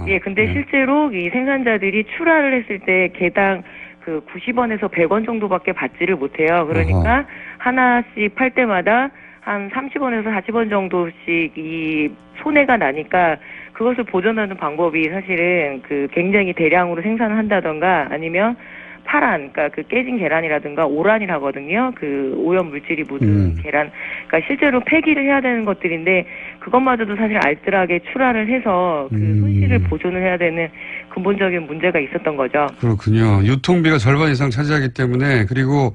Speaker 4: 예, 근데
Speaker 1: 네.
Speaker 4: 실제로 이 생산자들이 출하를 했을 때 개당 그 90원에서 100원 정도밖에 받지를 못해요. 그러니까 하나씩 팔 때마다 한 30원에서 40원 정도씩 이 손해가 나니까 그것을 보전하는 방법이 사실은 그 굉장히 대량으로 생산을 한다던가 아니면 파란, 그러니까 그 깨진 계란이라든가 오란이라거든요. 그 오염 물질이 묻은 계란. 그러니까 실제로 폐기를 해야 되는 것들인데 그것마저도 사실 알뜰하게 출하를 해서 그 손실을 보존을 해야 되는 근본적인 문제가 있었던 거죠.
Speaker 1: 그렇군요. 유통비가 절반 이상 차지하기 때문에 그리고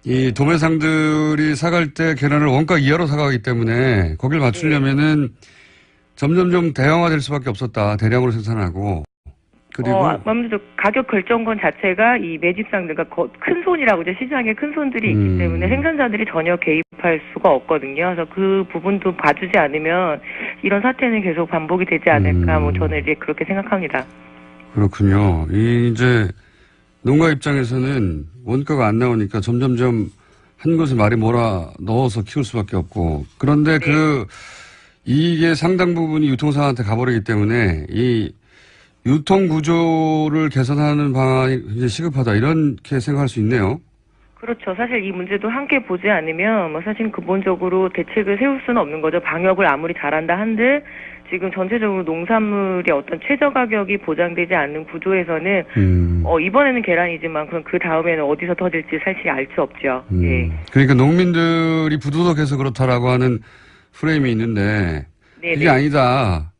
Speaker 1: 이 도매상들이 사갈 때 계란을 원가 이하로 사가기 때문에 거길 맞추려면은 점점점 대형화될 수밖에 없었다. 대량으로 생산하고. 그리고
Speaker 4: 아무래도 가격 결정권 자체가 이 매집상들, 그러니까 큰 손이라고 이제 시장에 큰 손들이 있기 때문에 생산자들이 전혀 개입할 수가 없거든요. 그래서 그 부분도 봐주지 않으면 이런 사태는 계속 반복이 되지 않을까. 뭐 저는 이제 그렇게 생각합니다.
Speaker 1: 그렇군요. 이제 농가 입장에서는 원가가 안 나오니까 점점점 한 곳에 말이 몰아 넣어서 키울 수밖에 없고 그런데 그 이게 상당 부분이 유통사한테 가버리기 때문에 이 유통 구조를 개선하는 방안이 굉장히 시급하다 이렇게 생각할 수 있네요.
Speaker 4: 그렇죠. 사실 이 문제도 함께 보지 않으면 뭐 사실 근본적으로 대책을 세울 수는 없는 거죠. 방역을 아무리 잘한다 한들 지금 전체적으로 농산물의 어떤 최저 가격이 보장되지 않는 구조에서는 이번에는 계란이지만 그럼 그 다음에는 어디서 터질지 사실 알 수 없죠. 예.
Speaker 1: 그러니까 농민들이 부도덕해서 그렇다라고 하는 프레임이 있는데 이게 아니다.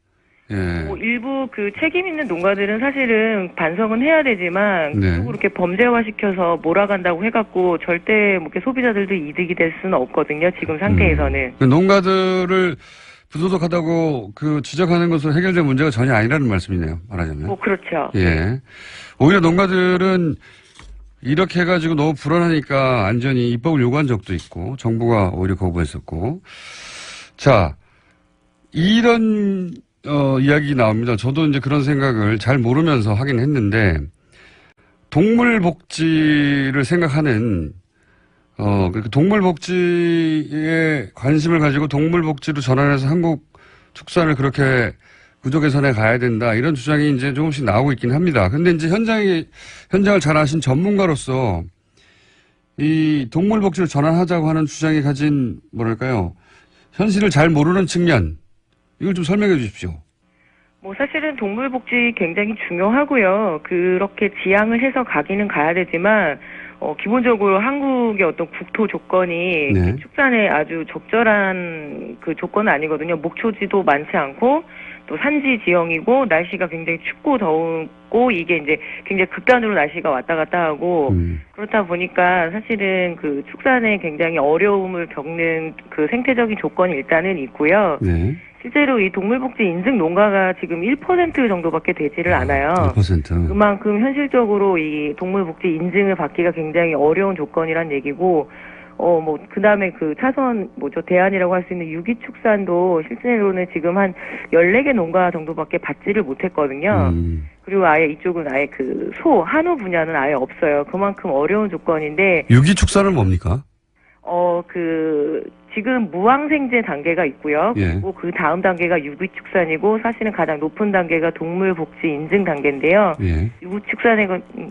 Speaker 1: 예.
Speaker 4: 뭐 일부 그 책임 있는 농가들은 사실은 반성은 해야 되지만 그렇게 범죄화시켜서 몰아간다고 해갖고 절대 뭐 이렇게 소비자들도 이득이 될 수는 없거든요. 지금 상태에서는.
Speaker 1: 농가들을 부도덕하다고 그 지적하는 것으로 해결될 문제가 전혀 아니라는 말씀이네요. 말하자면.
Speaker 4: 뭐 그렇죠.
Speaker 1: 예. 오히려 농가들은 이렇게 해가지고 너무 불안하니까 안전히 입법을 요구한 적도 있고 정부가 오히려 거부했었고. 자, 이런 이야기 나옵니다. 저도 이제 그런 생각을 잘 모르면서 하긴 했는데, 동물 복지를 생각하는, 동물 복지에 관심을 가지고 동물 복지로 전환해서 한국 축산을 그렇게 구조 개선에 가야 된다. 이런 주장이 이제 조금씩 나오고 있긴 합니다. 근데 이제 현장을 잘 아신 전문가로서 이 동물 복지를 전환하자고 하는 주장이 가진, 뭐랄까요, 현실을 잘 모르는 측면, 이걸 좀 설명해 주십시오.
Speaker 4: 뭐 사실은 동물복지 굉장히 중요하고요. 그렇게 지향을 해서 가기는 가야 되지만 기본적으로 한국의 어떤 국토 조건이 축산에 아주 적절한 그 조건은 아니거든요. 목초지도 많지 않고 또 산지 지형이고 날씨가 굉장히 춥고 더우고 이게 이제 굉장히 극단으로 날씨가 왔다 갔다 하고 그렇다 보니까 사실은 그 축산에 굉장히 어려움을 겪는 그 생태적인 조건이 일단은 있고요. 실제로 이 동물복지 인증 농가가 지금 1% 정도밖에 되지를 않아요.
Speaker 1: 1%.
Speaker 4: 그만큼 현실적으로 이 동물복지 인증을 받기가 굉장히 어려운 조건이란 얘기고, 그 다음에 그 차선, 대안이라고 할 수 있는 유기축산도 실제로는 지금 한 14개 농가 정도밖에 받지를 못했거든요. 그리고 아예 이쪽은 아예 그 한우 분야는 아예 없어요. 그만큼 어려운 조건인데.
Speaker 1: 유기축산은 뭡니까?
Speaker 4: 지금 무항생제 단계가 있고요. 그리고 그 다음 단계가 유기축산이고 사실은 가장 높은 단계가 동물복지 인증 단계인데요.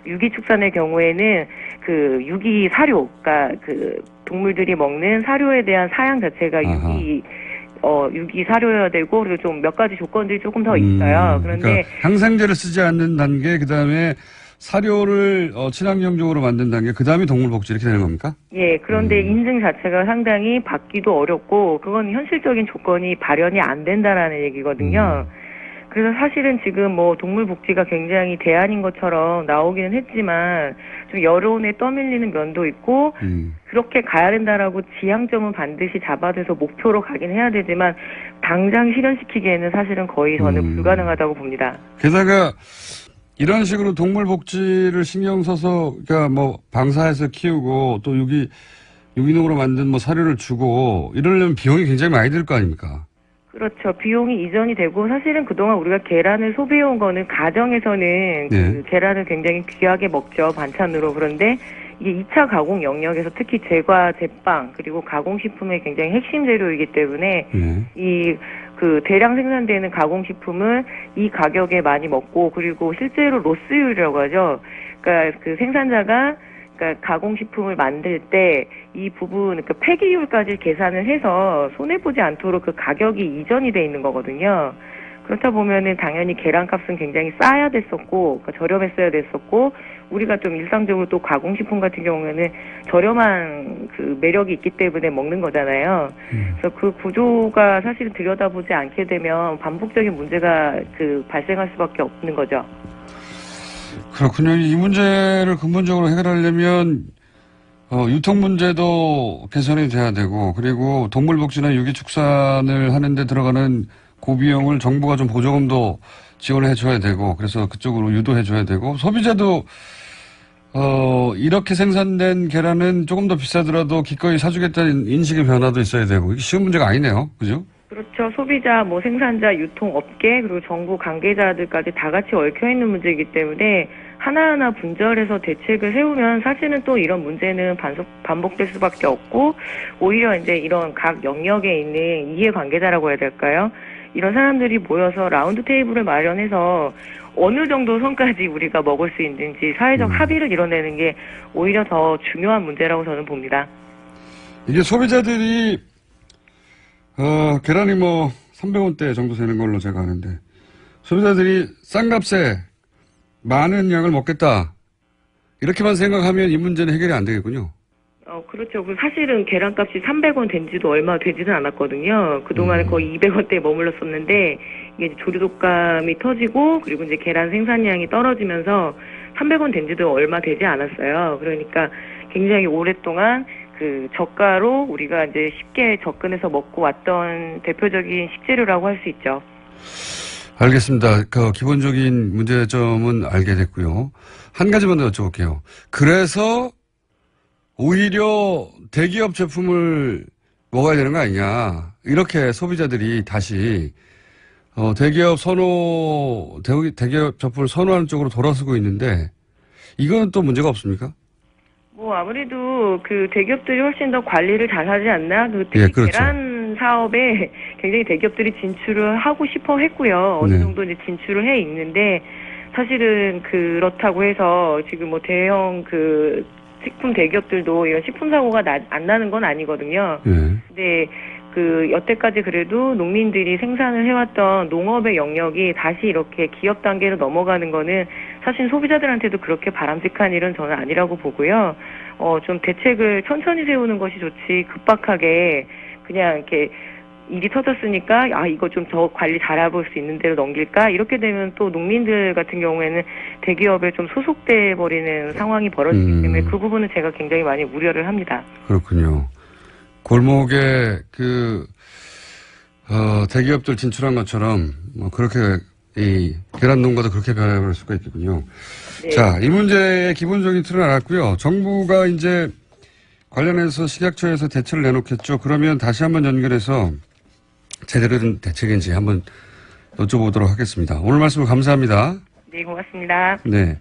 Speaker 4: 유기축산의 경우에는 그 유기 사료, 그러니까 그 동물들이 먹는 사료에 대한 사양 자체가 유기 사료여야 되고 그리고 좀 몇 가지 조건들이 조금 더 있어요. 그런데
Speaker 1: 그러니까 항생제를 쓰지 않는 단계, 그 다음에 사료를 친환경적으로 만든 단계, 그 다음에 동물복지 이렇게 되는 겁니까?
Speaker 4: 예, 그런데 인증 자체가 상당히 받기도 어렵고 그건 현실적인 조건이 발현이 안 된다라는 얘기거든요. 그래서 사실은 지금 동물복지가 굉장히 대안인 것처럼 나오기는 했지만 좀 여론에 떠밀리는 면도 있고 그렇게 가야 된다라고 지향점은 반드시 잡아둬서 목표로 가긴 해야 되지만 당장 실현시키기에는 사실은 거의 저는 불가능하다고 봅니다.
Speaker 1: 게다가 이런 식으로 동물 복지를 신경 써서, 그러니까 뭐, 방사해서 키우고, 또 유기농으로 만든 뭐 사료를 주고, 이러려면 비용이 굉장히 많이 들 거 아닙니까?
Speaker 4: 그렇죠. 비용이 이전이 되고 사실은 그동안 우리가 계란을 소비해온 거는 가정에서는 그
Speaker 1: 네.
Speaker 4: 계란을 굉장히 귀하게 먹죠. 반찬으로. 그런데 이게 2차 가공 영역에서 특히 제과, 제빵 그리고 가공식품의 굉장히 핵심 재료이기 때문에
Speaker 1: 네.
Speaker 4: 이 그 대량 생산되는 가공식품을 이 가격에 많이 먹고 그리고 실제로 로스율이라고 하죠. 그러니까 그 생산자가 그러니까 가공식품을 만들 때 이 부분, 그 폐기율까지 계산을 해서 손해보지 않도록 그 가격이 이전이 돼 있는 거거든요. 그렇다 보면은 당연히 계란값은 굉장히 싸야 됐었고, 그러니까 저렴했어야 됐었고, 우리가 좀 일상적으로 또 가공식품 같은 경우에는 저렴한 그 매력이 있기 때문에 먹는 거잖아요. 그래서 그 구조가 사실은 들여다보지 않게 되면 반복적인 문제가 그 발생할 수밖에 없는 거죠.
Speaker 1: 그렇군요. 이 문제를 근본적으로 해결하려면 유통 문제도 개선이 돼야 되고, 그리고 동물복지나 유기축산을 하는데 들어가는 고비용을 정부가 좀 보조금도 지원해 줘야 되고, 그래서 그쪽으로 유도해 줘야 되고, 소비자도 이렇게 생산된 계란은 조금 더 비싸더라도 기꺼이 사주겠다는 인식의 변화도 있어야 되고, 이게 쉬운 문제가 아니네요. 그죠?
Speaker 4: 그렇죠. 소비자, 뭐 생산자, 유통업계, 그리고 정부 관계자들까지 다 같이 얽혀있는 문제이기 때문에 하나하나 분절해서 대책을 세우면 사실은 또 이런 문제는 반복될 수밖에 없고, 오히려 이제 이런 각 영역에 있는 이해관계자라고 해야 될까요? 이런 사람들이 모여서 라운드 테이블을 마련해서 어느 정도 선까지 우리가 먹을 수 있는지 사회적 합의를 이뤄내는 게 오히려 더 중요한 문제라고 저는 봅니다.
Speaker 1: 이게 소비자들이 계란이 뭐 300원대 정도 되는 걸로 제가 아는데, 소비자들이 싼 값에 많은 양을 먹겠다, 이렇게만 생각하면 이 문제는 해결이 안 되겠군요.
Speaker 4: 그렇죠. 사실은 계란값이 300원 된 지도 얼마 되지는 않았거든요. 그동안에 거의 200원대에 머물렀었는데, 이게 조류독감이 터지고, 그리고 이제 계란 생산량이 떨어지면서 300원 된 지도 얼마 되지 않았어요. 그러니까 굉장히 오랫동안 그 저가로 우리가 이제 쉽게 접근해서 먹고 왔던 대표적인 식재료라고 할 수 있죠.
Speaker 1: 알겠습니다. 그 기본적인 문제점은 알게 됐고요. 한 가지만 더 여쭤볼게요. 그래서 오히려 대기업 제품을 먹어야 되는 거 아니냐, 이렇게 소비자들이 다시 대기업 제품을 선호하는 쪽으로 돌아서고 있는데, 이거는 또 문제가 없습니까?
Speaker 4: 뭐 아무래도 그 대기업들이 훨씬 더 관리를 잘하지 않나?
Speaker 1: 예, 그렇죠.
Speaker 4: 계란 사업에 굉장히 대기업들이 진출을 하고 싶어 했고요. 어느
Speaker 1: 네.
Speaker 4: 정도 이제 진출을 해 있는데, 사실은 그렇다고 해서 지금 뭐 대형 그 식품 대기업들도 이런 식품 사고가 안 나는 건 아니거든요.
Speaker 1: 예.
Speaker 4: 근데 그 여태까지 그래도 농민들이 생산을 해왔던 농업의 영역이 다시 이렇게 기업 단계로 넘어가는 거는 사실 소비자들한테도 그렇게 바람직한 일은 저는 아니라고 보고요. 좀 대책을 천천히 세우는 것이 좋지, 급박하게 그냥 이렇게 일이 터졌으니까 이거 좀 더 관리 잘해볼 수 있는 대로 넘길까, 이렇게 되면 또 농민들 같은 경우에는 대기업에 좀 소속돼 버리는 상황이 벌어지기 때문에 그 부분은 제가 굉장히 많이 우려를 합니다.
Speaker 1: 그렇군요. 골목에 대기업들 진출한 것처럼 뭐 그렇게 이 계란 농가도 그렇게 변해버릴 수가 있겠군요.
Speaker 4: 네.
Speaker 1: 자, 이 문제의 기본적인 틀은 알았고요. 정부가 이제 관련해서 식약처에서 대책을 내놓겠죠. 그러면 다시 한번 연결해서 제대로 된 대책인지 한번 여쭤보도록 하겠습니다. 오늘 말씀 감사합니다.
Speaker 4: 네, 고맙습니다.
Speaker 1: 네.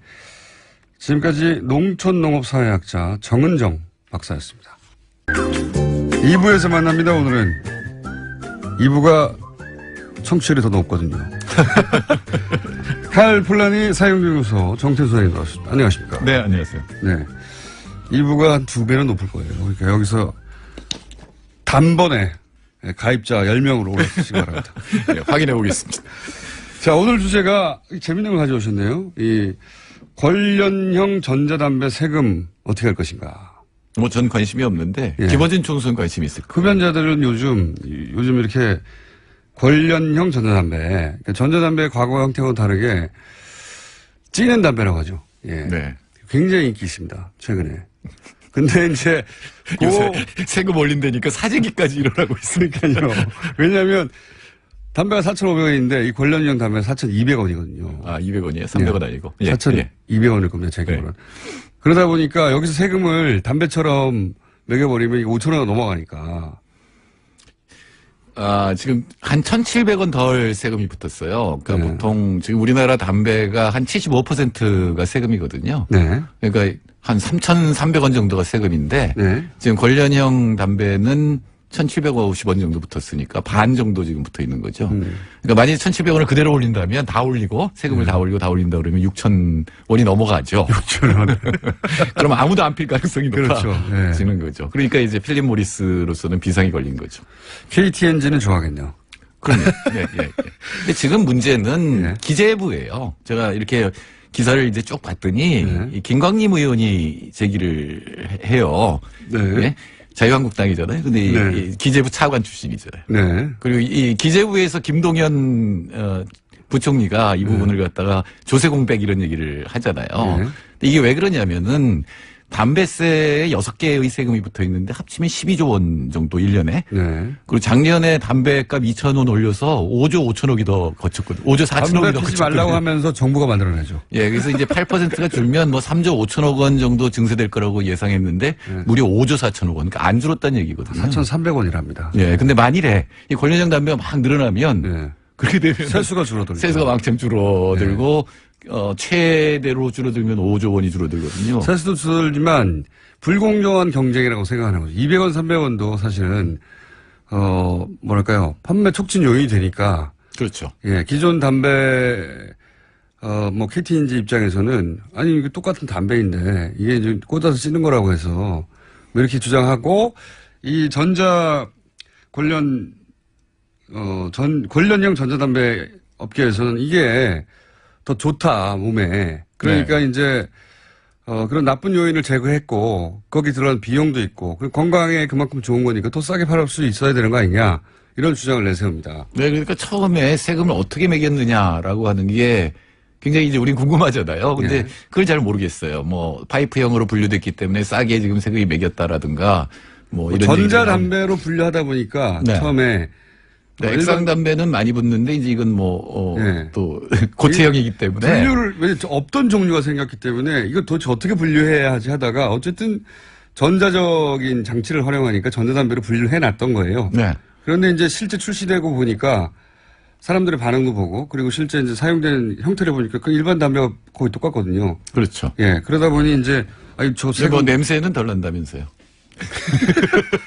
Speaker 1: 지금까지 농촌농업사회학자 정은정 박사였습니다. 2부에서 만납니다. 오늘은 2부가 청취율이 더 높거든요. 칼플라니 사용연구소 정태수 선생님 나왔습니다. 안녕하십니까?
Speaker 5: 네, 안녕하세요.
Speaker 1: 네. 2부가 한 2배는 높을 거예요. 그러니까 여기서 단번에 가입자 10명으로 올라가시기 바랍니다.
Speaker 5: 네, 확인해 보겠습니다.
Speaker 1: 자, 오늘 주제가 재밌는 걸 가져오셨네요. 이 관련형 전자담배 세금 어떻게 할 것인가.
Speaker 5: 뭐 전 관심이 없는데
Speaker 1: 예.
Speaker 5: 김어진 총수는 관심이 있을 거예요.
Speaker 1: 흡연자들은 요즘 이렇게 관련형 전자담배, 그러니까 전자담배의 과거 형태와는 다르게 찌는 담배라고 하죠. 예.
Speaker 5: 네.
Speaker 1: 굉장히 인기 있습니다. 최근에. 근데 이제
Speaker 5: 요새 세금 올린다니까 사재기까지 일어나고 있으니까요.
Speaker 1: 왜냐하면 담배가 4,500원인데 이 관련형 담배가 4,200원이거든요.
Speaker 5: 아, 200원이에요? 300원 아니고. 예.
Speaker 1: 4,200원일 겁니다. 제 기억으로는. 그러다 보니까 여기서 세금을 담배처럼 매겨버리면 5,000원이 넘어가니까.
Speaker 5: 아, 지금 한 1,700원 덜 세금이 붙었어요. 그러니까
Speaker 1: 네.
Speaker 5: 보통 지금 우리나라 담배가 한 75%가 세금이거든요.
Speaker 1: 네.
Speaker 5: 그러니까 한 3,300원 정도가 세금인데
Speaker 1: 네.
Speaker 5: 지금 관련형 담배는 1,750원 정도 붙었으니까 반 정도 지금 붙어 있는 거죠. 그러니까 만약에 1,700원을 그대로 올린다면 다 올리고 세금을 다 올리고 다 올린다 그러면 6,000원이 넘어가죠.
Speaker 1: 6,000원.
Speaker 5: 그러면 아무도 안 필 가능성이
Speaker 1: 그렇죠.
Speaker 5: 높아지는
Speaker 1: 네.
Speaker 5: 거죠. 그러니까 이제 필립 모리스로서는 비상이 걸린 거죠.
Speaker 1: KTNG는 좋아하겠네요.
Speaker 5: 그럼요. 예, 예, 예. 근데 지금 문제는
Speaker 1: 네.
Speaker 5: 기재부예요. 제가 이렇게 기사를 이제 쭉 봤더니
Speaker 1: 네.
Speaker 5: 이 김광림 의원이 제기를 해요.
Speaker 1: 네.
Speaker 5: 예? 자유한국당이잖아요. 근데
Speaker 1: 네.
Speaker 5: 이 기재부 차관 출신이잖아요.
Speaker 1: 네.
Speaker 5: 그리고 이 기재부에서 김동연 부총리가 이 부분을 갖다가 조세공백 이런 얘기를 하잖아요.
Speaker 1: 네.
Speaker 5: 근데 이게 왜 그러냐면은 담배세에 6개의 세금이 붙어 있는데 합치면 12조 원 정도 1년에.
Speaker 1: 네.
Speaker 5: 그리고 작년에 담배값 2,000원 올려서 5조 5천억이 더 거쳤거든요. 5조 4천억이
Speaker 1: 담배
Speaker 5: 더
Speaker 1: 피지 말라고
Speaker 5: 거쳤거든요.
Speaker 1: 하면서 정부가 만들어내죠.
Speaker 5: 예, 그래서 이제 8%가 줄면 뭐 3조 5천억 원 정도 증세될 거라고 예상했는데 무려 5조 4천억 원. 그러니까 안 줄었다는 얘기거든요.
Speaker 1: 4,300원이랍니다.
Speaker 5: 예, 근데 만일에 이 관련형 담배가 막 늘어나면
Speaker 1: 네.
Speaker 5: 그렇게 되면
Speaker 1: 세수가 줄어들죠.
Speaker 5: 세수가 왕창 줄어들고 최대로 줄어들면 5조 원이 줄어들거든요.
Speaker 1: 세수도 줄어들지만 불공정한 경쟁이라고 생각하는 거죠. 200원, 300원도 사실은 뭐랄까요, 판매 촉진 요인이 되니까
Speaker 5: 그렇죠.
Speaker 1: 예, 기존 담배 뭐 KTNG 입장에서는 아니 이게 똑같은 담배인데 이게 이제 꽂아서 찌는 거라고 해서 뭐 이렇게 주장하고 이 전자 관련 관련형 전자담배 업계에서는 이게 더 좋다 몸에 그러니까 이제 그런 나쁜 요인을 제거했고 거기 들어간 비용도 있고 그리고 건강에 그만큼 좋은 거니까 더 싸게 팔을 수 있어야 되는 거 아니냐 이런 주장을 내세웁니다.
Speaker 5: 네, 그러니까 처음에 세금을 어떻게 매겼느냐라고 하는 게 굉장히 이제 우린 궁금하잖아요. 근데
Speaker 1: 네.
Speaker 5: 그걸 잘 모르겠어요. 뭐 파이프형으로 분류됐기 때문에 싸게 지금 세금이 매겼다라든가 뭐 이런
Speaker 1: 전자담배로 분류하다 보니까
Speaker 5: 네.
Speaker 1: 처음에
Speaker 5: 네, 액상 담배는 많이 붙는데 이제 이건 뭐
Speaker 1: 네.
Speaker 5: 또 고체형이기 때문에
Speaker 1: 분류를 왜 없던 종류가 생겼기 때문에 이거 도대체 어떻게 분류해야 하지 하다가 어쨌든 전자적인 장치를 활용하니까 전자담배로 분류를 해놨던 거예요.
Speaker 5: 네.
Speaker 1: 그런데 이제 실제 출시되고 보니까 사람들의 반응도 보고 그리고 실제 이제 사용되는 형태를 보니까 그 일반 담배가 거의 똑같거든요.
Speaker 5: 그렇죠.
Speaker 1: 예. 그러다 보니 이제 아니 저
Speaker 5: 근데 뭐 냄새는 덜 난다면서요.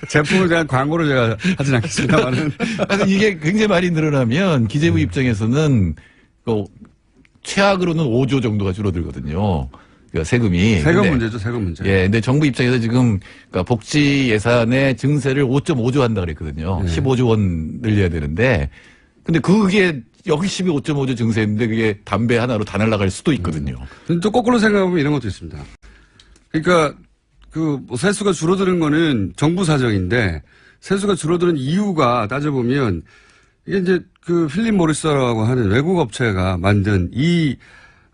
Speaker 1: 제품에 대한 광고를 제가 하진 않겠습니다만은
Speaker 5: 그래서 이게 굉장히 많이 늘어나면 기재부 입장에서는 최악으로는 5조 정도가 줄어들거든요. 그러니까 세금이.
Speaker 1: 세금
Speaker 5: 근데
Speaker 1: 문제죠, 세금 문제.
Speaker 5: 예, 근데 정부 입장에서 지금 그러니까 복지 예산의 증세를 5.5조 한다 그랬거든요. 15조 원 늘려야 되는데 근데 그게 여기 15.5조 증세인데 그게 담배 하나로 다 날아갈 수도 있거든요.
Speaker 1: 근데 또 거꾸로 생각해보면 이런 것도 있습니다. 그러니까 뭐 세수가 줄어드는 거는 정부 사정인데 세수가 줄어드는 이유가 따져보면 이게 이제 그 필립 모리스라고 하는 외국 업체가 만든 이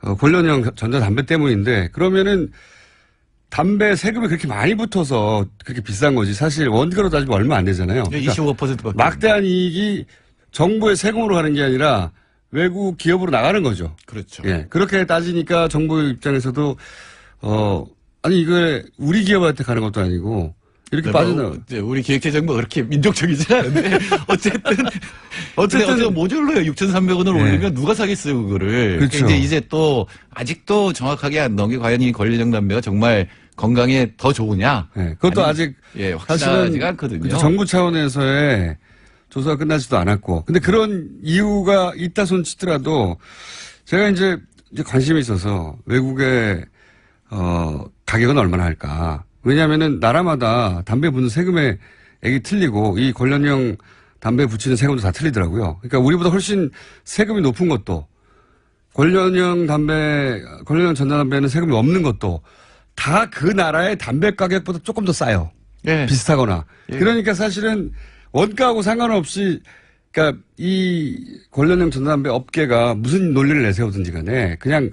Speaker 1: 관련형 전자담배 때문인데 그러면은 담배 세금이 그렇게 많이 붙어서 그렇게 비싼 거지 사실 원가로 따지면 얼마 안 되잖아요. 그러니까
Speaker 5: 25%밖에.
Speaker 1: 막대한 이익이 정부의 세금으로 가는 게 아니라 외국 기업으로 나가는 거죠.
Speaker 5: 그렇죠.
Speaker 1: 예. 그렇게 따지니까 정부 입장에서도 아니 이거 우리 기업한테 가는 것도 아니고 이렇게 빠져나가.
Speaker 5: 우리 기획재정부가 그렇게 민족적이지 않은데 어쨌든 모듈로요. 6,300원을
Speaker 1: 네.
Speaker 5: 올리면 누가 사겠어요 그거를.
Speaker 1: 그렇죠.
Speaker 5: 근데 이제 또 아직도 정확하게 안 나온 게 과연 이 관련형 담배가 정말 건강에 더 좋으냐?
Speaker 1: 네. 그것도
Speaker 5: 아니면,
Speaker 1: 아직
Speaker 5: 예,
Speaker 1: 사실은
Speaker 5: 확실하지가 않거든요.
Speaker 1: 그렇죠. 정부 차원에서의 조사가 끝나지도 않았고 근데 그런 이유가 있다 손치더라도 제가 이제 관심이 있어서 외국의 가격은 얼마나 할까. 왜냐하면은 나라마다 담배 붙는 세금의 액이 틀리고 이 관련형 담배 붙이는 세금도 다 틀리더라고요. 그러니까 우리보다 훨씬 세금이 높은 것도 관련형 전자담배는 세금이 없는 것도 다 그 나라의 담배 가격보다 조금 더 싸요.
Speaker 5: 예.
Speaker 1: 비슷하거나.
Speaker 5: 예.
Speaker 1: 그러니까 사실은 원가하고 상관없이 그러니까 이 관련형 전자담배 업계가 무슨 논리를 내세우든지 간에 그냥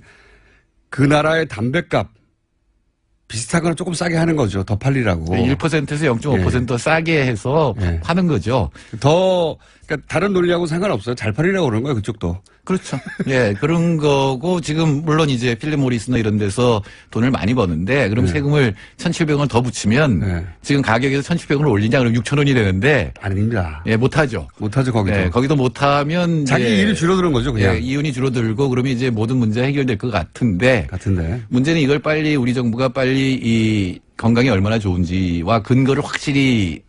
Speaker 1: 그 나라의 담배값 비슷한 거는 조금 싸게 하는 거죠. 더 팔리라고.
Speaker 5: 1%에서 0.5% 싸게 해서
Speaker 1: 예.
Speaker 5: 파는 거죠.
Speaker 1: 그러니까 다른 논리하고 상관없어요. 잘 팔리라고 그러는 거예요. 그쪽도.
Speaker 5: 그렇죠. 예, 그런 거고, 지금, 물론 이제 필립 모리스나 이런 데서 돈을 많이 버는데, 그럼
Speaker 1: 네.
Speaker 5: 세금을 1,700원을 더 붙이면,
Speaker 1: 네.
Speaker 5: 지금 가격에서 1,700원을 올리냐, 그럼 6,000원이 되는데,
Speaker 1: 아닙니다.
Speaker 5: 예, 못하죠.
Speaker 1: 못하죠, 거기도.
Speaker 5: 예, 거기도 못하면,
Speaker 1: 자기
Speaker 5: 이제
Speaker 1: 일이 줄어드는 거죠, 그냥.
Speaker 5: 예, 이윤이 줄어들고, 그러면 이제 모든 문제가 해결될 것 같은데, 문제는 이걸 빨리, 우리 정부가 빨리 이 건강이 얼마나 좋은지와 근거를 확실히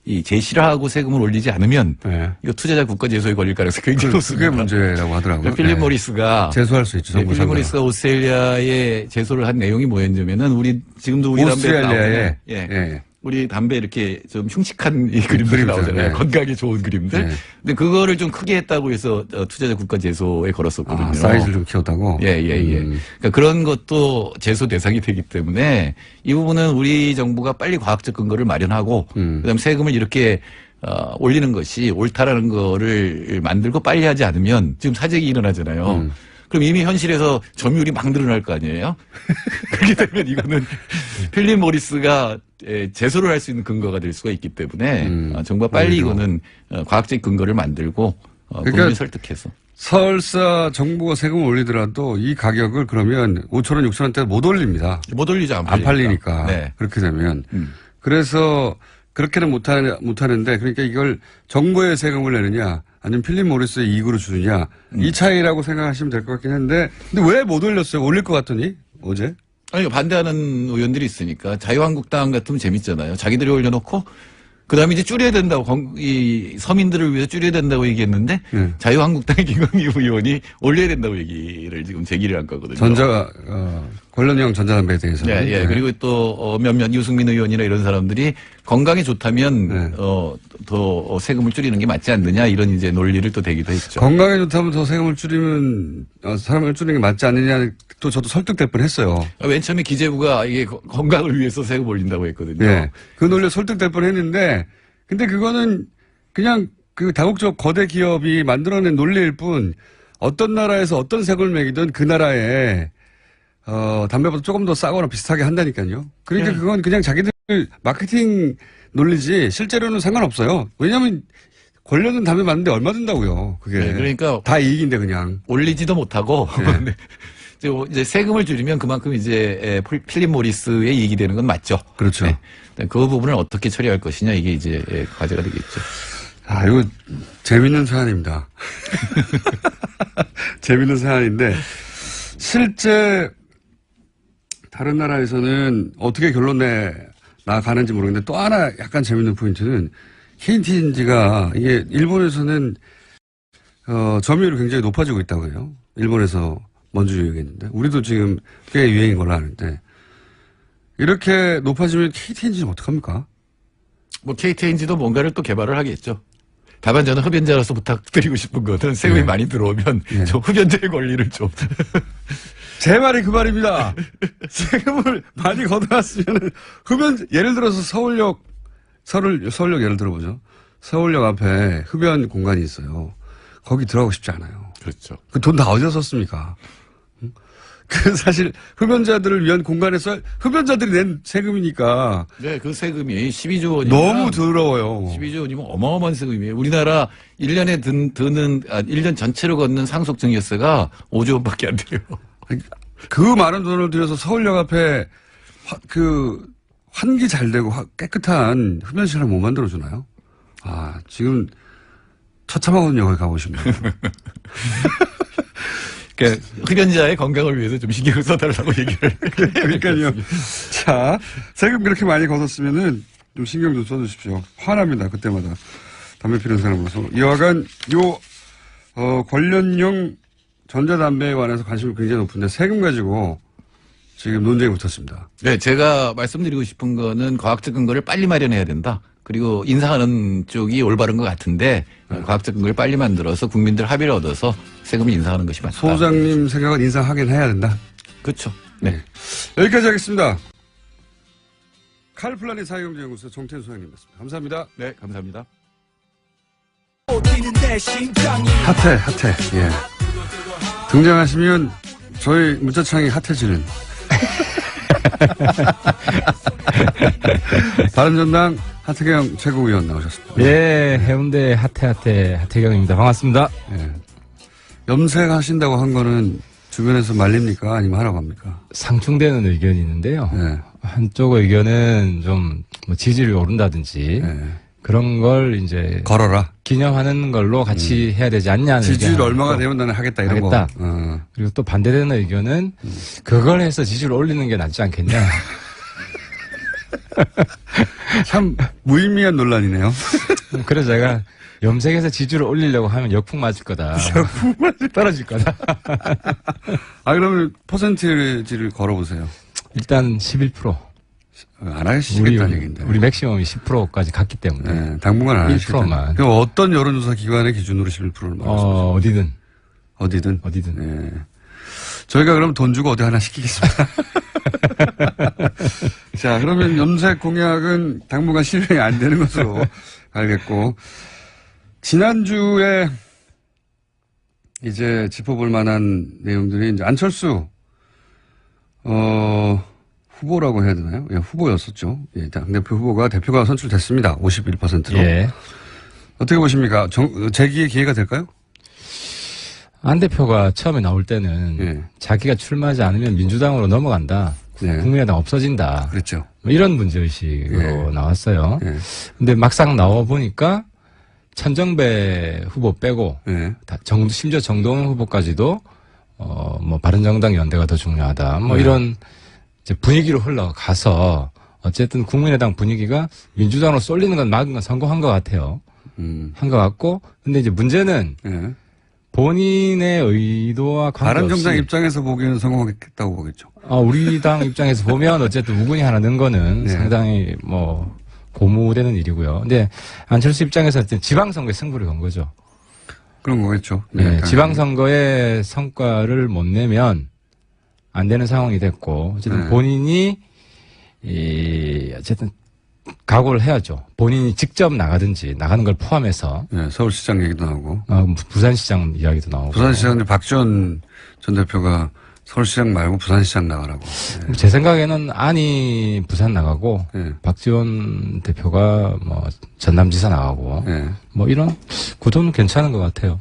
Speaker 5: 이 제시를 하고 세금을 올리지 않으면
Speaker 1: 네.
Speaker 5: 이거 투자자 국가 제소에 걸릴 가능성이 굉장히 높습니다.
Speaker 1: 그게 문제라고 하더라고요.
Speaker 5: 필립
Speaker 1: 네.
Speaker 5: 모리스가
Speaker 1: 제소할 수 있죠. 정부
Speaker 5: 필립 모리스가 오스트레일리아에 제소를 한 내용이 뭐였냐면은 우리 지금도 우리 담배 나오잖아요.
Speaker 1: 예.
Speaker 5: 우리 담배 이렇게 좀 흉측한 이 그림들이 나오잖아요.
Speaker 1: 네.
Speaker 5: 건강에 좋은 그림들.
Speaker 1: 네.
Speaker 5: 근데 그거를 좀 크게 했다고 해서 투자자 국가 제소에 걸었었거든요.
Speaker 1: 아, 사이즈를 좀 키웠다고?
Speaker 5: 예. 그러니까 그런 것도 제소 대상이 되기 때문에 이 부분은 우리 정부가 빨리 과학적 근거를 마련하고 그다음에 세금을 이렇게 올리는 것이 옳다라는 거를 만들고 빨리 하지 않으면 지금 사재기 일어나잖아요. 그럼 이미 현실에서 점유율이 막 늘어날 거 아니에요? 그렇게 되면 이거는 필립 모리스가 제소를 할 수 있는 근거가 될 수가 있기 때문에 정부가 빨리
Speaker 1: 오히려.
Speaker 5: 이거는 과학적 근거를 만들고 국민을 설득해서.
Speaker 1: 설사 정부가 세금을 올리더라도 이 가격을 그러면 5,000원, 6,000원대 못 올립니다.
Speaker 5: 못 올리죠.
Speaker 1: 안 팔리니까.
Speaker 5: 네.
Speaker 1: 그렇게 되면. 그래서 그렇게는 못하는데 그러니까 이걸 정부의 세금을 내느냐 아니면 필립 모리스의 이익으로 주느냐 이 차이라고 생각하시면 될 것 같긴 한데 근데 왜 못 올렸어요? 올릴 것 같더니 어제?
Speaker 5: 아니, 반대하는 의원들이 있으니까 자유한국당 같으면 재밌잖아요. 자기들이 올려놓고 그다음에 이제 줄여야 된다고 이 서민들을 위해서 줄여야 된다고 얘기했는데 자유한국당의 김광희 의원이 올려야 된다고 얘기를 지금 제기를 한 거거든요.
Speaker 1: 관련형 전자담배에 대해서.
Speaker 5: 예. 그리고 또 몇몇 유승민 의원이나 이런 사람들이 건강에 좋다면 더 세금을 줄이는 게 맞지 않느냐 이런 이제 논리를 또 대기도 했죠.
Speaker 1: 건강에 좋다면 더 세금을 줄이면 사람을 줄이는 게 맞지 않느냐 또 저도 설득될 뻔했어요.
Speaker 5: 맨 처음에 기재부가 이게 건강을 위해서 세금 올린다고 했거든요.
Speaker 1: 네. 그 논리 설득될 뻔했는데 근데 그거는 그냥 그 다국적 거대 기업이 만들어낸 논리일 뿐 어떤 나라에서 어떤 세금을 매기든 그 나라에 담배보다 조금 더 싸거나 비슷하게 한다니까요. 그러니까 그건 그냥 자기들 마케팅 논리지 실제로는 상관없어요. 왜냐하면 권력은 담배 맞는데 얼마 든다고요. 그게.
Speaker 5: 네, 그러니까
Speaker 1: 다 이익인데 그냥.
Speaker 5: 올리지도 못하고 네. 이제 세금을 줄이면 그만큼 이제 필립 모리스의 이익이 되는 건 맞죠.
Speaker 1: 그렇죠.
Speaker 5: 네. 그 부분을 어떻게 처리할 것이냐 이게 이제 과제가 되겠죠.
Speaker 1: 아, 이거 재밌는 사안입니다. 재밌는 사안인데 실제 다른 나라에서는 어떻게 결론 나가는지 모르겠는데 또 하나 약간 재밌는 포인트는 KTNG가 이게 일본에서는 점유율이 굉장히 높아지고 있다고 해요. 일본에서 먼저 유행했는데 우리도 지금 꽤 유행인 걸로 아는데 이렇게 높아지면 KTNG는 어떡합니까?
Speaker 5: 뭐 KTNG도 뭔가를 또 개발을 하겠죠. 다만 저는 흡연자로서 부탁드리고 싶은 거는 세금이 많이 들어오면 저 흡연자의 권리를 좀.
Speaker 1: 제 말이 그 말입니다. 세금을 많이 걷어놨으면 예를 들어서 서울역 예를 들어보죠. 서울역 앞에 흡연 공간이 있어요. 거기 들어가고 싶지 않아요.
Speaker 5: 그렇죠.
Speaker 1: 그 돈 다 어디서 썼습니까? 그 사실 흡연자들을 위한 공간에서 흡연자들이 낸 세금이니까.
Speaker 5: 네, 그 세금이 12조 원이면
Speaker 1: 너무 더러워요.
Speaker 5: 12조 원이면 어마어마한 세금이에요. 우리나라 1년에 드는 1년 전체로 걷는 상속 증여세가 5조 원밖에 안 돼요.
Speaker 1: 그 많은 돈을 들여서 서울역 앞에 환기 잘 되고 깨끗한 흡연실을 못 만들어 주나요? 아, 지금 처참하거든요. 거기 가고 싶네요.
Speaker 5: 그러니까 흡연자의 건강을 위해서 좀 신경을 써달라고 얘기를.
Speaker 1: 그러니까요. 자, 세금 그렇게 많이 걷었으면은 좀 신경 좀 써주십시오. 화납니다. 그때마다. 담배 피우는 사람으로서. 이와간 관련용 전자담배에 관해서 관심이 굉장히 높은데 세금 가지고 지금 논쟁이 붙었습니다.
Speaker 5: 네, 제가 말씀드리고 싶은 거는 과학적 근거를 빨리 마련해야 된다. 그리고 인상하는 쪽이 올바른 것 같은데 과학적 근거를 빨리 만들어서 국민들 합의를 얻어서 세금을 인상하는 것이 맞다.
Speaker 1: 소장님 생각은 인상하긴 해야 된다.
Speaker 5: 그렇죠. 네.
Speaker 1: 여기까지 하겠습니다. 칼플라닛 사회경제연구소 정태수 소장님이었습니다. 감사합니다.
Speaker 5: 네, 감사합니다.
Speaker 1: 핫해. 예. 등장하시면 저희 문자창이 핫해지는 바른정당 하태경 최고위원 나오셨습니다.
Speaker 6: 예, 해운대 하태경입니다. 반갑습니다.
Speaker 1: 예. 염색하신다고 한 거는 주변에서 말립니까? 아니면 하라고 합니까?
Speaker 6: 상충되는 의견이 있는데요.
Speaker 1: 예.
Speaker 6: 한쪽 의견은 좀 뭐 지지율이 오른다든지
Speaker 1: 예.
Speaker 6: 그런 걸 이제
Speaker 1: 걸어라.
Speaker 6: 기념하는 걸로 같이 해야 되지 않냐는
Speaker 1: 지지율
Speaker 6: 의견이
Speaker 1: 얼마가
Speaker 6: 있고,
Speaker 1: 되면 나는 하겠다 이런
Speaker 6: 하겠다.
Speaker 1: 거.
Speaker 6: 그리고 또 반대되는 의견은 그걸 해서 지지율을 올리는 게 낫지 않겠냐.
Speaker 1: 참 무의미한 논란이네요.
Speaker 6: 그래서 제가 염색해서 지지율을 올리려고 하면 역풍 맞을 거다. 떨어질 거다.
Speaker 1: 아, 그러면 퍼센티지를 걸어보세요.
Speaker 6: 일단 11%.
Speaker 1: 안 하시겠다는 얘기인데.
Speaker 6: 우리 맥시멈이 10%까지 갔기 때문에.
Speaker 1: 네, 당분간 안 하시겠다.
Speaker 6: 1%만.
Speaker 1: 그럼 어떤 여론조사 기관의 기준으로 11%를 말하시죠?
Speaker 6: 어디든.
Speaker 1: 어디든. 네. 저희가 그럼 돈 주고 어디 하나 시키겠습니다. 자, 그러면 염색 공약은 당분간 실행이 안 되는 것으로 알겠고, 지난주에 이제 짚어볼 만한 내용들이 이제 안철수, 후보라고 해야 되나요? 예, 후보였었죠. 예, 당대표 후보가 대표가 선출됐습니다. 51%로.
Speaker 6: 예.
Speaker 1: 어떻게 보십니까? 재기의 기회가 될까요?
Speaker 6: 안 대표가 처음에 나올 때는
Speaker 1: 예.
Speaker 6: 자기가 출마하지 않으면 민주당으로 넘어간다.
Speaker 1: 네.
Speaker 6: 국민의당 없어진다.
Speaker 1: 그랬죠.
Speaker 6: 뭐 이런 문제의식으로
Speaker 1: 예.
Speaker 6: 나왔어요.
Speaker 1: 예.
Speaker 6: 근데 막상 나와보니까 천정배 후보 빼고
Speaker 1: 예.
Speaker 6: 심지어 정동원 후보까지도 뭐 바른정당 연대가 더 중요하다. 뭐
Speaker 1: 네.
Speaker 6: 이런 이제 분위기로 흘러가서 어쨌든 국민의당 분위기가 민주당으로 쏠리는 건 막은 건 성공한 것 같아요. 한 것 같고 근데 이제 문제는
Speaker 1: 예.
Speaker 6: 본인의 의도와 관계없이
Speaker 1: 바른정당 입장에서 보기에는 성공하겠다고 보겠죠.
Speaker 6: 우리 당 입장에서 보면 어쨌든 우군이 하나 는 거는
Speaker 1: 네.
Speaker 6: 상당히 뭐 고무되는 일이고요. 근데 안철수 입장에서 어쨌든 지방선거에 승부를 건 거죠.
Speaker 1: 그런 거겠죠.
Speaker 6: 네, 지방선거의 성과를 못 내면 안 되는 상황이 됐고 어쨌든
Speaker 1: 네.
Speaker 6: 본인이 어쨌든 각오를 해야죠. 본인이 직접 나가든지 나가는 걸 포함해서
Speaker 1: 네, 서울시장 얘기도 나오고.
Speaker 6: 부산시장 이야기도 나오고.
Speaker 1: 부산시장 박지원 전 대표가 서울시장 말고 부산시장 나가라고. 네.
Speaker 6: 제 생각에는 안이 부산 나가고
Speaker 1: 네.
Speaker 6: 박지원 대표가 뭐 전남지사 나가고
Speaker 1: 네.
Speaker 6: 뭐 이런 구도는 괜찮은 것 같아요.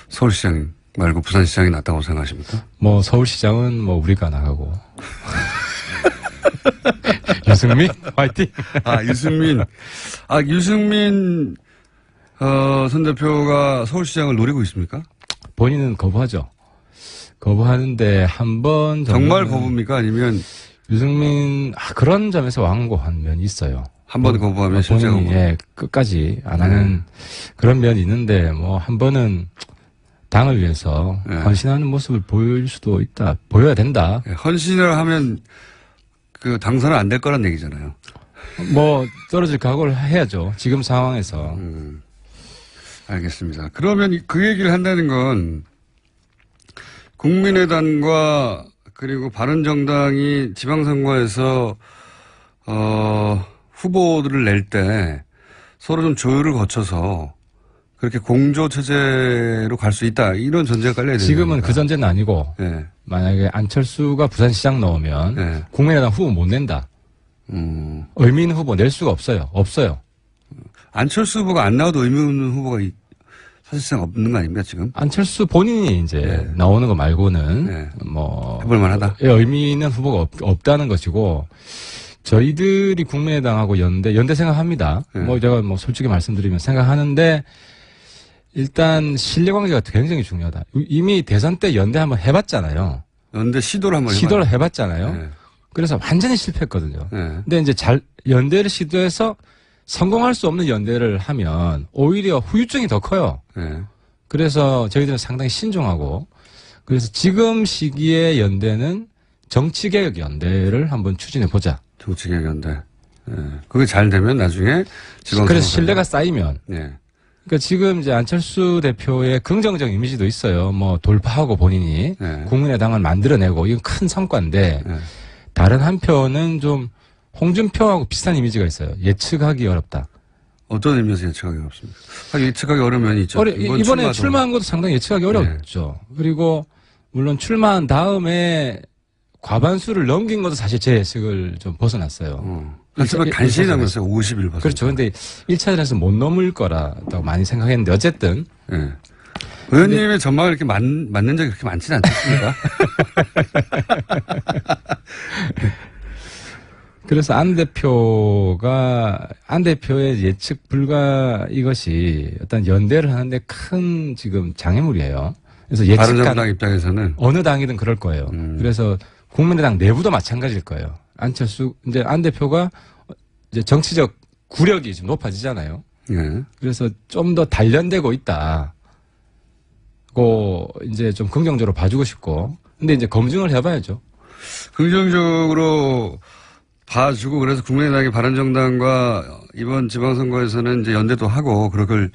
Speaker 1: 서울시장 말고 부산시장이 낫다고 생각하십니까?
Speaker 6: 뭐 서울시장은 뭐 우리가 나가고 유승민 화이팅.
Speaker 1: 유승민 전 대표가 서울시장을 노리고 있습니까?
Speaker 6: 본인은 거부하죠. 거부하는데 한 번
Speaker 1: 정말 거부입니까? 아니면
Speaker 6: 유승민 그런 점에서 완고한 면이 있어요.
Speaker 1: 한 번 거부하면 실제 거부?
Speaker 6: 본인이 끝까지 안 하는 그런 면이 있는데 뭐 한 번은 당을 위해서
Speaker 1: 네.
Speaker 6: 헌신하는 모습을 보일 수도 있다. 보여야 된다.
Speaker 1: 네, 헌신을 하면 그 당선은 안 될 거란 얘기잖아요.
Speaker 6: 뭐 떨어질 각오를 해야죠. 지금 상황에서.
Speaker 1: 알겠습니다. 그러면 그 얘기를 한다는 건 국민의당과 그리고 바른정당이 지방선거에서 후보들을 낼 때 서로 좀 조율을 거쳐서 그렇게 공조 체제로 갈 수 있다. 이런 전제가 깔려야 되는
Speaker 6: 지금은
Speaker 1: 겁니까?
Speaker 6: 그 전제는 아니고
Speaker 1: 네.
Speaker 6: 만약에 안철수가 부산시장 넣으면
Speaker 1: 네.
Speaker 6: 국민의당 후보 못 낸다. 의미 있는 후보 낼 수가 없어요. 없어요.
Speaker 1: 안철수 후보가 안 나와도 의미 없는 후보가 사실상 없는 거 아닙니까 지금?
Speaker 6: 안철수 본인이 이제
Speaker 1: 네.
Speaker 6: 나오는 거 말고는
Speaker 1: 네.
Speaker 6: 뭐
Speaker 1: 해볼만하다.
Speaker 6: 의미 있는 후보가 없다는 것이고 저희들이 국민의당하고 연대 생각합니다.
Speaker 1: 네.
Speaker 6: 뭐 제가 뭐 솔직히 말씀드리면 생각하는데 일단 신뢰관계가 굉장히 중요하다. 이미 대선 때 연대 한번 해봤잖아요.
Speaker 1: 연대 시도를 한번
Speaker 6: 시도를 해봤잖아요.
Speaker 1: 네.
Speaker 6: 그래서 완전히 실패했거든요.
Speaker 1: 네.
Speaker 6: 근데 이제 연대를 시도해서 성공할 수 없는 연대를 하면 오히려 후유증이 더 커요.
Speaker 1: 네.
Speaker 6: 그래서 저희들은 상당히 신중하고 그래서 지금 시기에 연대는 정치개혁 연대를 한번 추진해 보자.
Speaker 1: 정치개혁 연대. 네. 그게 잘 되면 나중에 지방선거.
Speaker 6: 그래서 신뢰가 쌓이면.
Speaker 1: 네.
Speaker 6: 그러니까 지금 이제 안철수 대표의 긍정적 이미지도 있어요. 뭐 돌파하고 본인이
Speaker 1: 네.
Speaker 6: 국민의당을 만들어내고 이건 큰 성과인데
Speaker 1: 네.
Speaker 6: 다른 한편은 좀 홍준표하고 비슷한 이미지가 있어요. 예측하기 어렵다.
Speaker 1: 어떤 의미에서 예측하기 어렵습니까? 예측하기 어려운 면이 있죠.
Speaker 6: 이번에 출마한 것도 상당히 예측하기 어렵죠. 그리고 물론 출마한 다음에 과반수를 넘긴 것도 사실 제 예측을 좀 벗어났어요.
Speaker 1: 하지만 간신히 남았어요. 51%.
Speaker 6: 그렇죠. 근데 1차전에서 못 넘을 거라고 많이 생각했는데 어쨌든.
Speaker 1: 네. 의원님의 전망을 이렇게 맞는 적이 그렇게 많지는 않습니까?
Speaker 6: 그래서 안 대표의 예측 불가 이것이 어떤 연대를 하는데 큰 지금 장애물이에요. 그래서
Speaker 1: 바른정당 입장에서는
Speaker 6: 어느 당이든 그럴 거예요. 그래서 국민의당 내부도 마찬가지일 거예요. 이제 안 대표가 이제 정치적 구력이 좀 높아지잖아요.
Speaker 1: 네.
Speaker 6: 그래서 좀 더 단련되고 있다. 고 이제 좀 긍정적으로 봐주고 싶고. 근데 이제 검증을 해봐야죠.
Speaker 1: 긍정적으로 봐주고 그래서 국민의당이 바른정당과 이번 지방선거에서는 이제 연대도 하고 그걸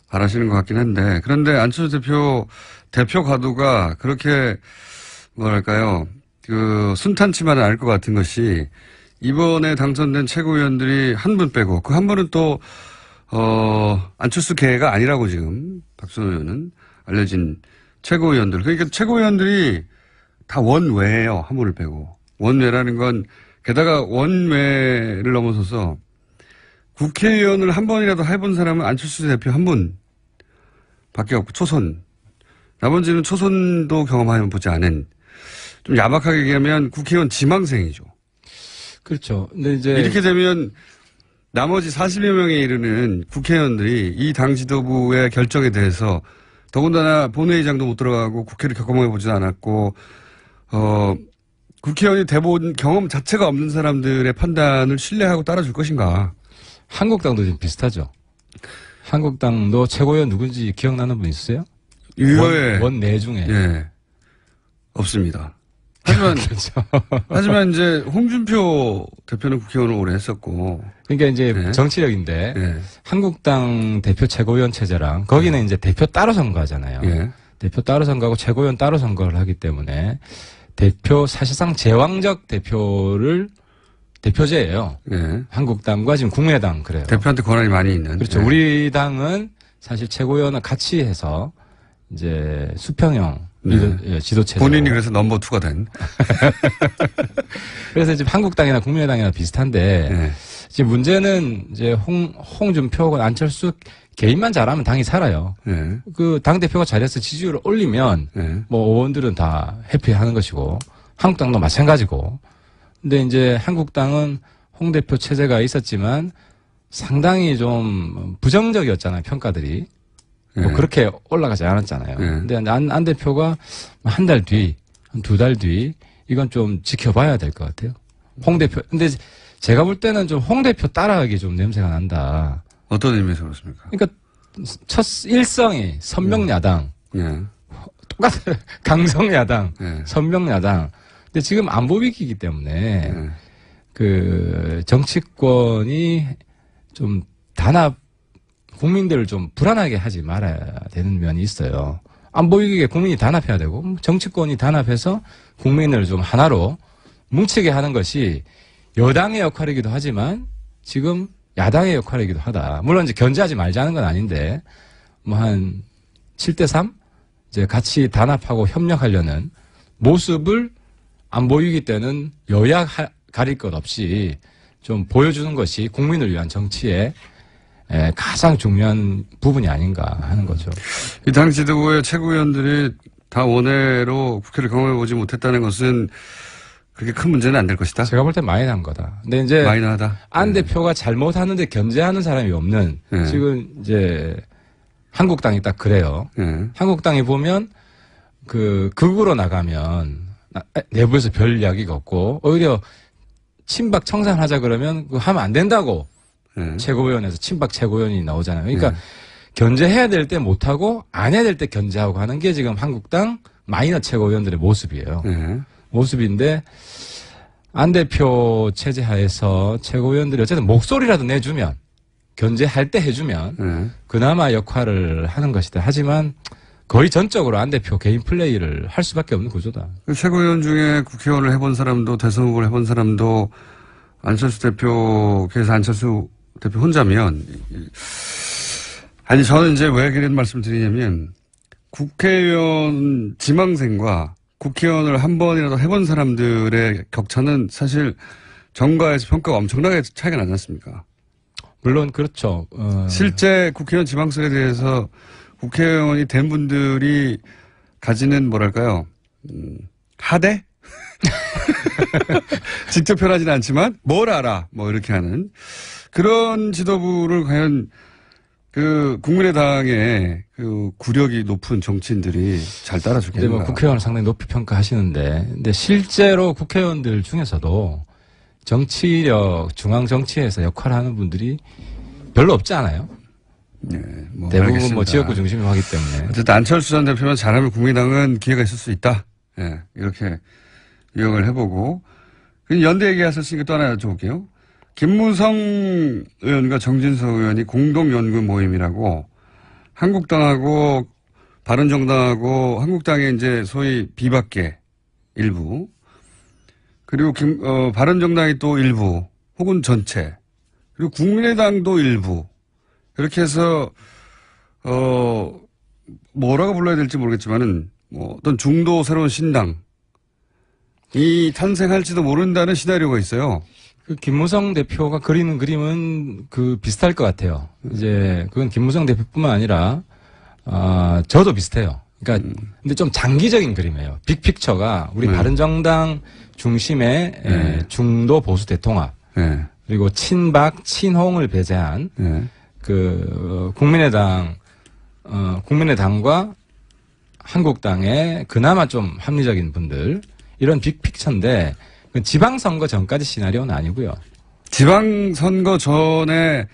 Speaker 1: 바라시는 것 같긴 한데 그런데 안철수 대표 가도가 그렇게 뭐랄까요 순탄치만은 않을 것 같은 것이 이번에 당선된 최고위원들이 한 분 빼고 그 한 분은 또 안철수 계가 아니라고 지금 박순호 의원은 알려진 최고위원들 그러니까 최고위원들이 다 원외예요. 한 분을 빼고 원외라는 건 게다가 원외를 넘어서서 국회의원을 한 번이라도 해본 사람은 안철수 대표 한 분밖에 없고 초선 나머지는 초선도 경험하여 보지 않은 좀 야박하게 얘기하면 국회의원 지망생이죠.
Speaker 6: 그렇죠. 근데 이제
Speaker 1: 이렇게 되면 나머지 40여 명에 이르는 국회의원들이 이 당 지도부의 결정에 대해서 더군다나 본회의장도 못 들어가고 국회를 경험해 보지도 않았고 국회의원이 대본 경험 자체가 없는 사람들의 판단을 신뢰하고 따라줄 것인가?
Speaker 6: 한국당도 좀 비슷하죠. 한국당도 최고위원 누군지 기억나는 분 있으세요?
Speaker 1: 유효에
Speaker 6: 원내 중에.
Speaker 1: 예. 없습니다. 하지만
Speaker 6: 그렇죠.
Speaker 1: 하지만 이제 홍준표 대표는 국회의원을 오래 했었고.
Speaker 6: 그러니까 이제
Speaker 1: 네.
Speaker 6: 정치력인데
Speaker 1: 예.
Speaker 6: 한국당 대표 최고위원 체제랑 거기는 이제 대표 따로 선거하잖아요.
Speaker 1: 예.
Speaker 6: 대표 따로 선거하고 최고위원 따로 선거를 하기 때문에 대표 사실상 제왕적 대표제예요.
Speaker 1: 예.
Speaker 6: 한국당과 지금 국민의당 그래요.
Speaker 1: 대표한테 권한이 많이 있는.
Speaker 6: 그렇죠.
Speaker 1: 예.
Speaker 6: 우리 당은 사실 최고위원을 같이 해서 이제 수평형
Speaker 1: 네.
Speaker 6: 지도체제.
Speaker 1: 본인이 그래서 넘버 2가 된.
Speaker 6: 그래서 지금 한국당이나 국민의당이나 비슷한데
Speaker 1: 예.
Speaker 6: 지금 문제는 이제 홍준표, 안철수 개인만 잘하면 당이 살아요.
Speaker 1: 예.
Speaker 6: 그 당대표가 잘해서 지지율을 올리면
Speaker 1: 예.
Speaker 6: 뭐 의원들은 다 해피하는 것이고 한국당도 마찬가지고. 근데 이제 한국당은 홍 대표 체제가 있었지만 상당히 좀 부정적이었잖아요, 평가들이. 뭐
Speaker 1: 예.
Speaker 6: 그렇게 올라가지 않았잖아요.
Speaker 1: 예.
Speaker 6: 근데 안 대표가 한 달 뒤, 한 2달 뒤 이건 좀 지켜봐야 될 것 같아요. 홍 대표. 근데 제가 볼 때는 좀 홍 대표 따라하기 좀 냄새가 난다.
Speaker 1: 어떤 의미에서 그렇습니까?
Speaker 6: 그러니까 일성이 선명야당,
Speaker 1: 예.
Speaker 6: 똑같은 강성야당,
Speaker 1: 예.
Speaker 6: 선명야당. 근데 지금 안보 위기이기 때문에
Speaker 1: 예.
Speaker 6: 그 정치권이 좀 국민들을 좀 불안하게 하지 말아야 되는 면이 있어요. 안보 위기에 국민이 단합해야 되고 정치권이 단합해서 국민을 좀 하나로 뭉치게 하는 것이 여당의 역할이기도 하지만 지금 야당의 역할이기도 하다. 물론 이제 견제하지 말자는 건 아닌데 뭐 한 7대3 이제 같이 단합하고 협력하려는 모습을 안보 위기 때는 여야 가릴 것 없이 좀 보여주는 것이 국민을 위한 정치의 가장 중요한 부분이 아닌가 하는 거죠.
Speaker 1: 이 당 지도부의 최고위원들이 다 원외로 국회를 경험해보지 못했다는 것은 그렇게 큰 문제는 안 될 것이다.
Speaker 6: 제가 볼 땐 마이너한 거다. 근데 이제
Speaker 1: 마이너하다.
Speaker 6: 안 대표가 잘못하는데 견제하는 사람이 없는
Speaker 1: 네.
Speaker 6: 지금 이제 한국당이 딱 그래요.
Speaker 1: 예.
Speaker 6: 한국당이 보면 극으로 나가면 내부에서 별 이야기가 없고 오히려 친박 청산하자 그러면 그거 하면 안 된다고
Speaker 1: 예.
Speaker 6: 최고위원회에서 친박 최고위원이 나오잖아요. 그러니까
Speaker 1: 네.
Speaker 6: 견제해야 될 때 못하고 안 해야 될 때 견제하고 하는 게 지금 한국당 마이너 최고위원들의 모습이에요.
Speaker 1: 예.
Speaker 6: 모습인데 안 대표 체제 하에서 최고위원들이 어쨌든 목소리라도 내주면 견제할 때 해주면
Speaker 1: 예.
Speaker 6: 그나마 역할을 하는 것이다. 하지만 거의 전적으로 안 대표 개인 플레이를 할 수밖에 없는 구조다.
Speaker 1: 최고위원 중에 국회의원을 해본 사람도 대선 후보를 해본 사람도 안철수 대표께서 안철수 대표 혼자면 아니 저는 이제 왜 그런 말씀을 드리냐면 국회의원 지망생과 국회의원을 한 번이라도 해본 사람들의 격차는 사실 정가에서 평가가 엄청나게 차이가 나지 않습니까?
Speaker 6: 물론 그렇죠.
Speaker 1: 실제 국회의원 지방선거에 대해서 국회의원이 된 분들이 가지는 뭐랄까요, 하대? 직접 표현하지는 않지만 뭘 알아 뭐 이렇게 하는 그런 지도부를 과연 그 국민의당의 그 구력이 높은 정치인들이 잘
Speaker 6: 근데
Speaker 1: 따라주겠는가.
Speaker 6: 뭐 국회의원을 상당히 높이 평가하시는데, 근데 실제로 국회의원들 중에서도 정치력, 중앙 정치에서 역할을 하는 분들이 별로 없지 않아요?
Speaker 1: 네, 뭐
Speaker 6: 대부분
Speaker 1: 알겠습니다.
Speaker 6: 뭐 지역구 중심으로 하기 때문에.
Speaker 1: 어쨌든 안철수 전 대표만 잘하면 국민의당은 기회가 있을 수 있다. 예, 이렇게 유형을 해보고. 연대 얘기하셨으니까 또 하나 여쭤볼게요. 김무성 의원과 정진석 의원이 공동연구 모임이라고 한국당하고 바른정당하고 한국당의 이제 소위 비박계 일부 그리고 바른정당이 또 일부 혹은 전체 그리고 국민의당도 일부 이렇게 해서 뭐라고 불러야 될지 모르겠지만은 뭐 어떤 중도 새로운 신당이 탄생할지도 모른다는 시나리오가 있어요.
Speaker 6: 그 김무성 대표가 그리는 그림은 그 비슷할 것 같아요. 이제 그건 김무성 대표뿐만 아니라 저도 비슷해요. 그러니까 근데 좀 장기적인 그림이에요. 빅픽처가 우리 바른정당 중심의 중도 보수 대통합 그리고 친박 친홍을 배제한 그 국민의당과 한국당의 그나마 좀 합리적인 분들 이런 빅픽처인데. 지방선거 전까지 시나리오는 아니고요.
Speaker 1: 지방선거 전에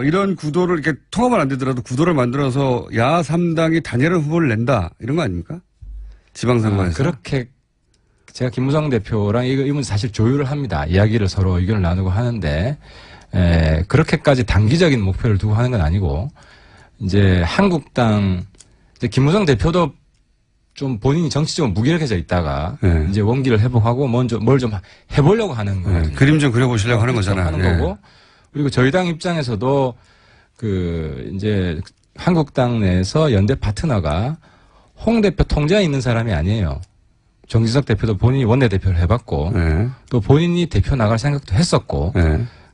Speaker 1: 이런 구도를 이렇게 통합은 안 되더라도 구도를 만들어서 야 3당이 단일한 후보를 낸다 이런 거 아닙니까? 지방선거에서.
Speaker 6: 그렇게 제가 김무성 대표랑 이 문제 사실 조율을 합니다. 이야기를 서로 의견을 나누고 하는데 그렇게까지 단기적인 목표를 두고 하는 건 아니고 이제 한국당 이제 김무성 대표도 좀 본인이 정치적으로 무기력해져 있다가 이제 원기를 회복하고 먼저 뭘 좀 해보려고 하는 거예요.
Speaker 1: 그림 좀 그려보시려고 하는 거잖아요.
Speaker 6: 하는 거고 그리고 저희 당 입장에서도 그 이제 한국당 내에서 연대 파트너가 홍 대표 통제에 있는 사람이 아니에요. 정진석 대표도 본인이 원내대표를 해봤고 또 본인이 대표 나갈 생각도 했었고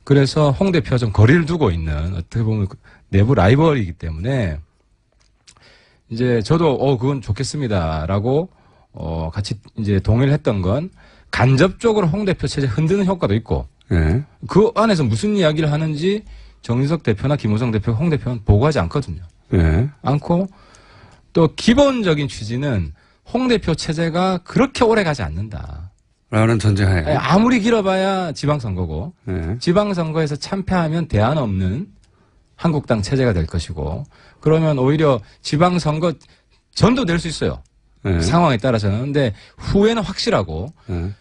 Speaker 6: 그래서 홍 대표와 좀 거리를 두고 있는 어떻게 보면 내부 라이벌이기 때문에 이제 저도 그건 좋겠습니다라고 같이 이제 동의를 했던 건 간접적으로 홍 대표 체제 흔드는 효과도 있고 그 안에서 무슨 이야기를 하는지 정진석 대표나 김무성 대표, 홍 대표는 보고하지 않거든요. 않고 또 기본적인 취지는 홍 대표 체제가 그렇게 오래 가지 않는다.
Speaker 1: 라는 전제하에
Speaker 6: 아무리 길어봐야 지방선거고 지방선거에서 참패하면 대안 없는 한국당 체제가 될 것이고 그러면 오히려 지방선거 전도 될 수 있어요. 상황에 따라서는. 근데 후에는 확실하고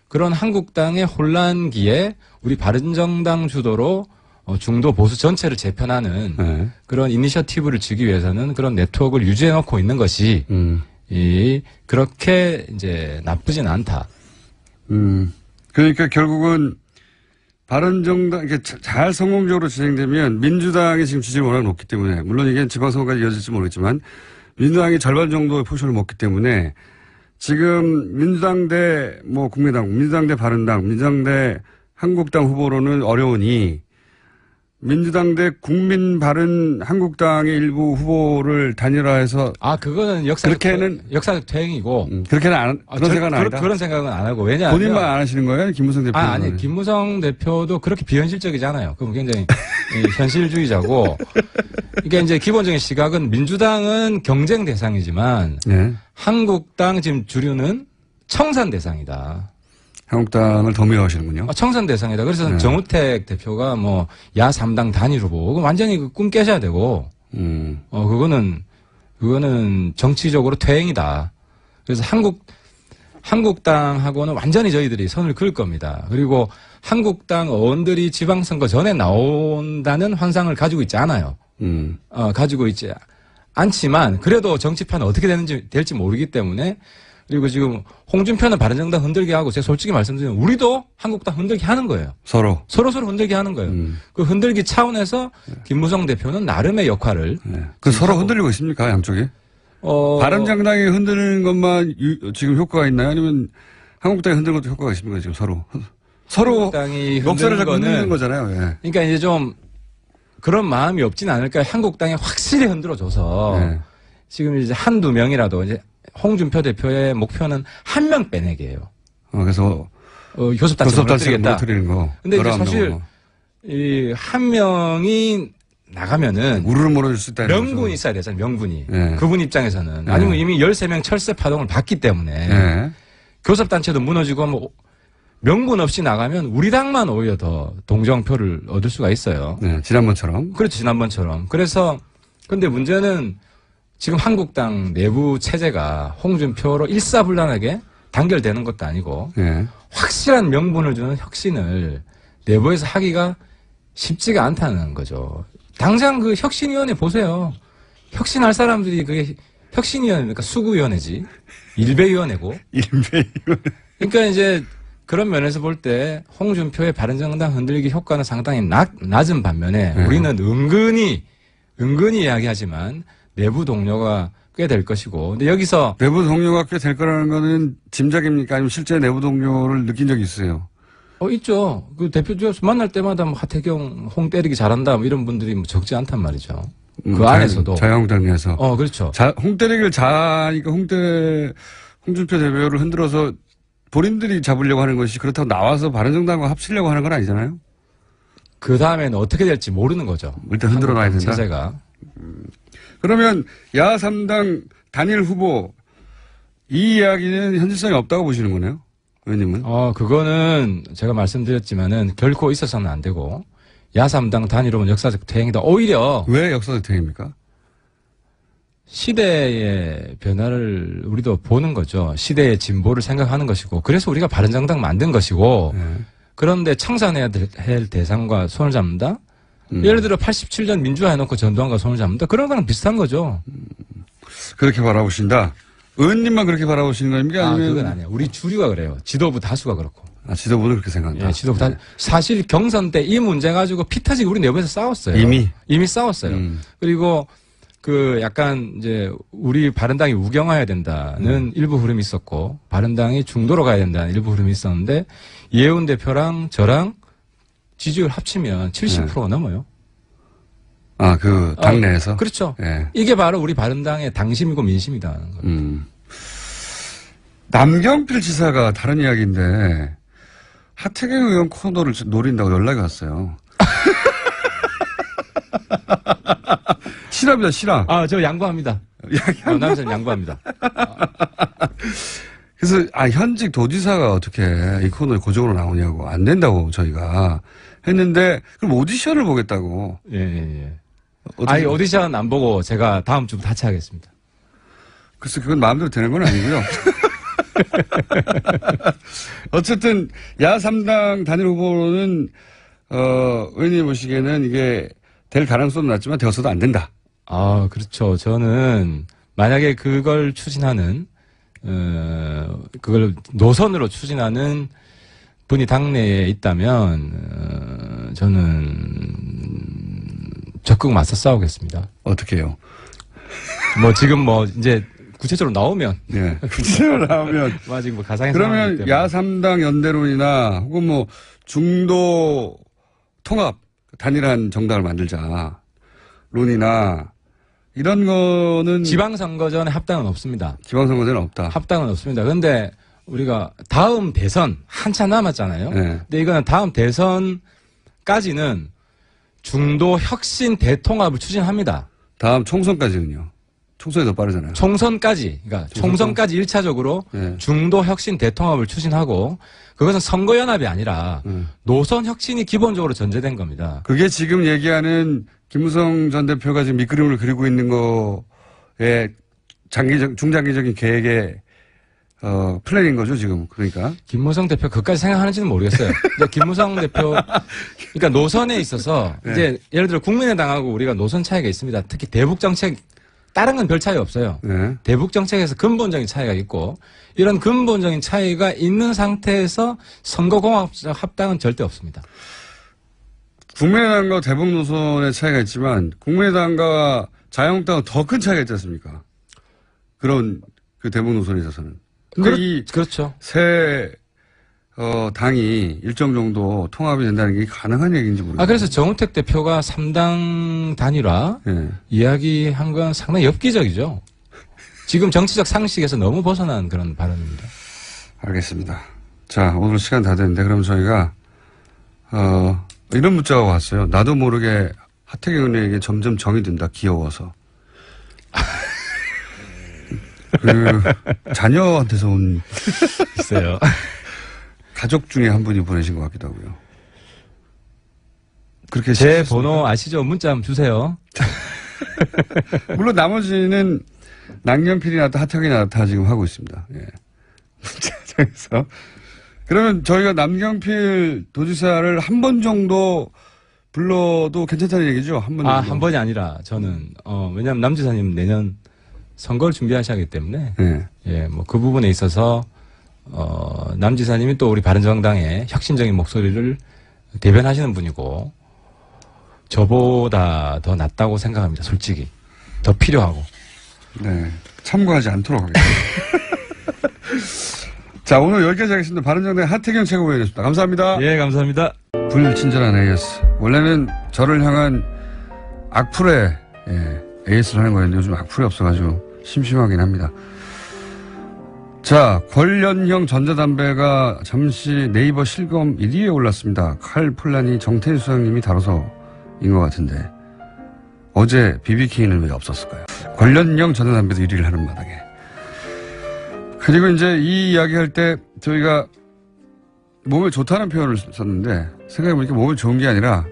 Speaker 6: 그런 한국당의 혼란기에 우리 바른정당 주도로 중도 보수 전체를 재편하는 그런 이니셔티브를 주기 위해서는 그런 네트워크를 유지해 놓고 있는 것이 그렇게 이제 나쁘진 않다.
Speaker 1: 그러니까 결국은 바른정당, 이게 잘 성공적으로 진행되면 민주당이 지금 지지율이 워낙 높기 때문에, 물론 이게 지방선거까지 이어질지 모르겠지만, 민주당이 절반 정도의 표심을 먹기 때문에, 지금 민주당 대 국민당, 민주당 대 바른당, 민주당 대 한국당 후보로는 어려우니, 민주당 대 국민 바른 한국당의 일부 후보를 단일화해서
Speaker 6: 그거는 역사적 퇴행이고
Speaker 1: 그렇게는 그런 생각은 아니다.
Speaker 6: 그런 생각은 안 하고 왜냐하면
Speaker 1: 본인만 안 하시는 거예요, 김무성 대표?
Speaker 6: 아니 김무성 대표도 그렇게 비현실적이잖아요. 그럼 굉장히 현실주의자고 이게 이제 기본적인 시각은 민주당은 경쟁 대상이지만 한국당 지금 주류는 청산 대상이다.
Speaker 1: 한국당을 더 미워하시는군요.
Speaker 6: 청산 대상이다. 그래서 정우택 대표가 야 3당 단일 후보 완전히 꿈 깨셔야 되고 그거는 정치적으로 퇴행이다. 그래서 한국당하고는 완전히 저희들이 선을 그을 겁니다. 그리고 한국당 의원들이 지방선거 전에 나온다는 환상을 가지고 있지 않아요. 가지고 있지 않지만 그래도 정치판은 어떻게 될지 모르기 때문에 그리고 지금 홍준표는 바른정당 흔들게 하고 제가 솔직히 말씀드리면 우리도 한국당 흔들게 하는 거예요. 서로 흔들게 하는 거예요. 그 흔들기 차원에서 김무성 대표는 나름의 역할을
Speaker 1: 그 서로 흔들리고 있습니까, 양쪽이? 바른정당이 흔드는 것만 지금 효과가 있나요? 아니면 한국당이 흔드는 것도 효과가 있습니까? 지금 서로
Speaker 6: 한국당이
Speaker 1: 녹살을 잡고
Speaker 6: 흔드는
Speaker 1: 흔드는 거잖아요. 예.
Speaker 6: 그러니까 이제 좀 그런 마음이 없진 않을까요? 한국당이 확실히 흔들어줘서
Speaker 1: 네.
Speaker 6: 지금 이제 한두 명이라도 이제 홍준표 대표의 목표는 한 명 빼내기예요.
Speaker 1: 그래서
Speaker 6: 교섭단체를
Speaker 1: 교섭단체를
Speaker 6: 무너뜨리겠다.
Speaker 1: 무너뜨리는 거.
Speaker 6: 근데 이제
Speaker 1: 19
Speaker 6: 사실
Speaker 1: 명으로.
Speaker 6: 이 한 명이 나가면은
Speaker 1: 우르르 몰아줄 수 있다.
Speaker 6: 명분이 있어야 되잖아요. 명분이.
Speaker 1: 네.
Speaker 6: 그분 입장에서는.
Speaker 1: 네.
Speaker 6: 아니면 이미 13명 철새 파동을 봤기 때문에
Speaker 1: 네.
Speaker 6: 교섭단체도 무너지고 뭐 명분 없이 나가면 우리 당만 오히려 더 동정표를 얻을 수가 있어요.
Speaker 1: 네. 지난번처럼.
Speaker 6: 그렇죠. 지난번처럼. 그래서 근데 문제는 지금 한국당 내부 체제가 홍준표로 일사불란하게 단결되는 것도 아니고
Speaker 1: 네.
Speaker 6: 확실한 명분을 주는 혁신을 내부에서 하기가 쉽지가 않다는 거죠. 당장 그 혁신위원회 보세요. 혁신할 사람들이 그게 혁신위원회니까 수구위원회지. 일배위원회고.
Speaker 1: 일배위원회.
Speaker 6: 그러니까 이제 그런 면에서 볼 때 홍준표의 바른정당 흔들기 효과는 상당히 낮은 반면에
Speaker 1: 네.
Speaker 6: 우리는 은근히 이야기하지만 내부 동료가 꽤 될 것이고. 근데 여기서
Speaker 1: 내부 동료가 꽤 될 거라는 거는 짐작입니까? 아니면 실제 내부 동료를 느낀 적이 있어요?
Speaker 6: 있죠. 그 대표적으로 만날 때마다 뭐 하태경 홍 때리기 잘한다 뭐 이런 분들이 뭐 적지 않단 말이죠. 그 안에서도.
Speaker 1: 자유한국당 내에서.
Speaker 6: 그렇죠.
Speaker 1: 홍 때리기를 잘하니까 홍준표 대표를 흔들어서 본인들이 잡으려고 하는 것이 그렇다고 나와서 바른정당과 합치려고 하는 건 아니잖아요?
Speaker 6: 그 다음에는 어떻게 될지 모르는 거죠.
Speaker 1: 일단 흔들어 놔야 된다.
Speaker 6: 체제가.
Speaker 1: 그러면 야3당 단일 후보 이 이야기는 현실성이 없다고 보시는 거네요? 의원님은?
Speaker 6: 그거는 제가 말씀드렸지만은 결코 있어서는 안 되고 야3당 단일 후보는 역사적 퇴행이다. 오히려
Speaker 1: 왜 역사적 퇴행입니까?
Speaker 6: 시대의 변화를 우리도 보는 거죠. 시대의 진보를 생각하는 것이고 그래서 우리가 바른정당 만든 것이고
Speaker 1: 네.
Speaker 6: 그런데 청산해야 할 대상과 손을 잡는다? 예를 들어 87년 민주화 해놓고 전두환과 손을 잡는다? 그런 거랑 비슷한 거죠.
Speaker 1: 그렇게 바라보신다. 의원님만 그렇게 바라보시는 겁니까? 아니면
Speaker 6: 그건 아니에요. 우리 주류가 그래요. 지도부 다수가 그렇고.
Speaker 1: 지도부는 그렇게 생각한다.
Speaker 6: 예, 지도부 사실 경선 때 이 문제 가지고 피 터지게 우리 내부에서 싸웠어요. 이미 싸웠어요. 그리고 그 약간 이제 우리 바른당이 우경화해야 된다는 일부 흐름이 있었고 바른당이 중도로 가야 된다는 일부 흐름이 있었는데 이해운 대표랑 저랑 지지율 합치면 70%가 넘어요.
Speaker 1: 그 당내에서?
Speaker 6: 그렇죠.
Speaker 1: 예.
Speaker 6: 이게 바로 우리 바른당의 당심이고 민심이다.
Speaker 1: 남경필 지사가 다른 이야기인데 하태경 의원 코너를 노린다고 연락이 왔어요. 실합니다, 실합.
Speaker 6: 저 양보합니다. 남자는 양보합니다.
Speaker 1: 그래서 현직 도지사가 어떻게 이 코너에 고정으로 나오냐고 안 된다고 저희가 했는데 그럼 오디션을 보겠다고.
Speaker 6: 예. 오디션 안 보고 제가 다음 주부터 하차하겠습니다.
Speaker 1: 글쎄 그건 마음대로 되는 건 아니고요. 어쨌든 야3당 단일 후보로는 의원님 보시기에는 이게 될 가능성은 낮지만 되어서도 안 된다.
Speaker 6: 그렇죠. 저는 만약에 그걸 추진하는 그걸 노선으로 추진하는 분이 당내에 있다면 저는 적극 맞서 싸우겠습니다.
Speaker 1: 어떻게 해요?
Speaker 6: 지금 이제 구체적으로 나오면.
Speaker 1: 네. 구체적으로 나오면.
Speaker 6: 지금 가상의
Speaker 1: 그러면 야3당 연대론이나 혹은 중도 통합 단일한 정당을 만들자 론이나 이런 거는.
Speaker 6: 지방선거전에 합당은 없습니다.
Speaker 1: 지방선거전은 없다.
Speaker 6: 합당은 없습니다. 그런데 우리가 다음 대선 한참 남았잖아요.
Speaker 1: 네.
Speaker 6: 근데 이거는 다음 대선까지는 중도 혁신 대통합을 추진합니다.
Speaker 1: 다음 총선까지는요? 총선이 더 빠르잖아요.
Speaker 6: 총선까지 1차적으로
Speaker 1: 네.
Speaker 6: 중도 혁신 대통합을 추진하고 그것은 선거연합이 아니라 노선 혁신이 기본적으로 전제된 겁니다.
Speaker 1: 그게 지금 얘기하는 김무성 전 대표가 지금 밑그림을 그리고 있는 거에 중장기적인 계획의 플랜인 거죠, 지금. 그러니까.
Speaker 6: 김무성 대표 그까지 생각하는지는 모르겠어요. 근데 김무성 대표, 그러니까 노선에 있어서
Speaker 1: 네.
Speaker 6: 이제 예를 들어 국민의당하고 우리가 노선 차이가 있습니다. 특히 대북 정책, 다른 건 별 차이 없어요.
Speaker 1: 네.
Speaker 6: 대북 정책에서 근본적인 차이가 있고 이런 근본적인 차이가 있는 상태에서 선거공학적 합당은 절대 없습니다.
Speaker 1: 국민의당과 대북 노선의 차이가 있지만 국민의당과 자유한국당은 더 큰 차이가 있지 않습니까? 그런 그 대목 노선에 있어서는. 근데
Speaker 6: 그렇죠.
Speaker 1: 새 당이 일정 정도 통합이 된다는 게 가능한 얘기인지 모르겠어요.
Speaker 6: 그래서 정우택 대표가 3당 단일화
Speaker 1: 예.
Speaker 6: 이야기한 건 상당히 엽기적이죠. 지금 정치적 상식에서 너무 벗어난 그런 발언입니다.
Speaker 1: 알겠습니다. 자, 오늘 시간 다 됐는데 그럼 저희가 이런 문자가 왔어요. 나도 모르게 하태경 의원에게 점점 정이 든다. 귀여워서. 그 자녀한테서 온
Speaker 6: 있어요.
Speaker 1: 가족 중에 한 분이 보내신 것 같기도 하고요. 그렇게
Speaker 6: 제
Speaker 1: 시켰습니까?
Speaker 6: 번호 아시죠? 문자 한번 주세요.
Speaker 1: 물론 나머지는 남경필이 나왔다 하태경이 나왔다 지금 하고 있습니다. 예. 문자에서 그러면 저희가 남경필 도지사를 한 번 정도 불러도 괜찮다는 얘기죠? 한 번 정도.
Speaker 6: 한 번이 아니라 저는 왜냐하면 남 지사님 내년 선거를 준비하셔야 하기 때문에
Speaker 1: 네.
Speaker 6: 예, 뭐 그 부분에 있어서 남 지사님이 또 우리 바른정당의 혁신적인 목소리를 대변하시는 분이고 저보다 더 낫다고 생각합니다. 솔직히 더 필요하고.
Speaker 1: 네. 참고하지 않도록 하겠습니다. 자, 오늘 여기까지 하겠습니다. 바른정당 하태경 최고위원이었습니다. 감사합니다.
Speaker 6: 예, 감사합니다.
Speaker 1: 불친절한 AS. 원래는 저를 향한 악플의 AS를 하는 거였는데 요즘 악플이 없어가지고 심심하긴 합니다. 자, 관련형 전자담배가 잠시 네이버 실검 1위에 올랐습니다. 칼폴란이 정태인 수장님이 다뤄서인 것 같은데 어제 BBK는 왜 없었을까요? 관련형 전자담배도 1위를 하는 마당에. 그리고 이제 이 이야기 할 때 저희가 몸에 좋다는 표현을 썼는데 생각해보니까 몸에 좋은 게 아니라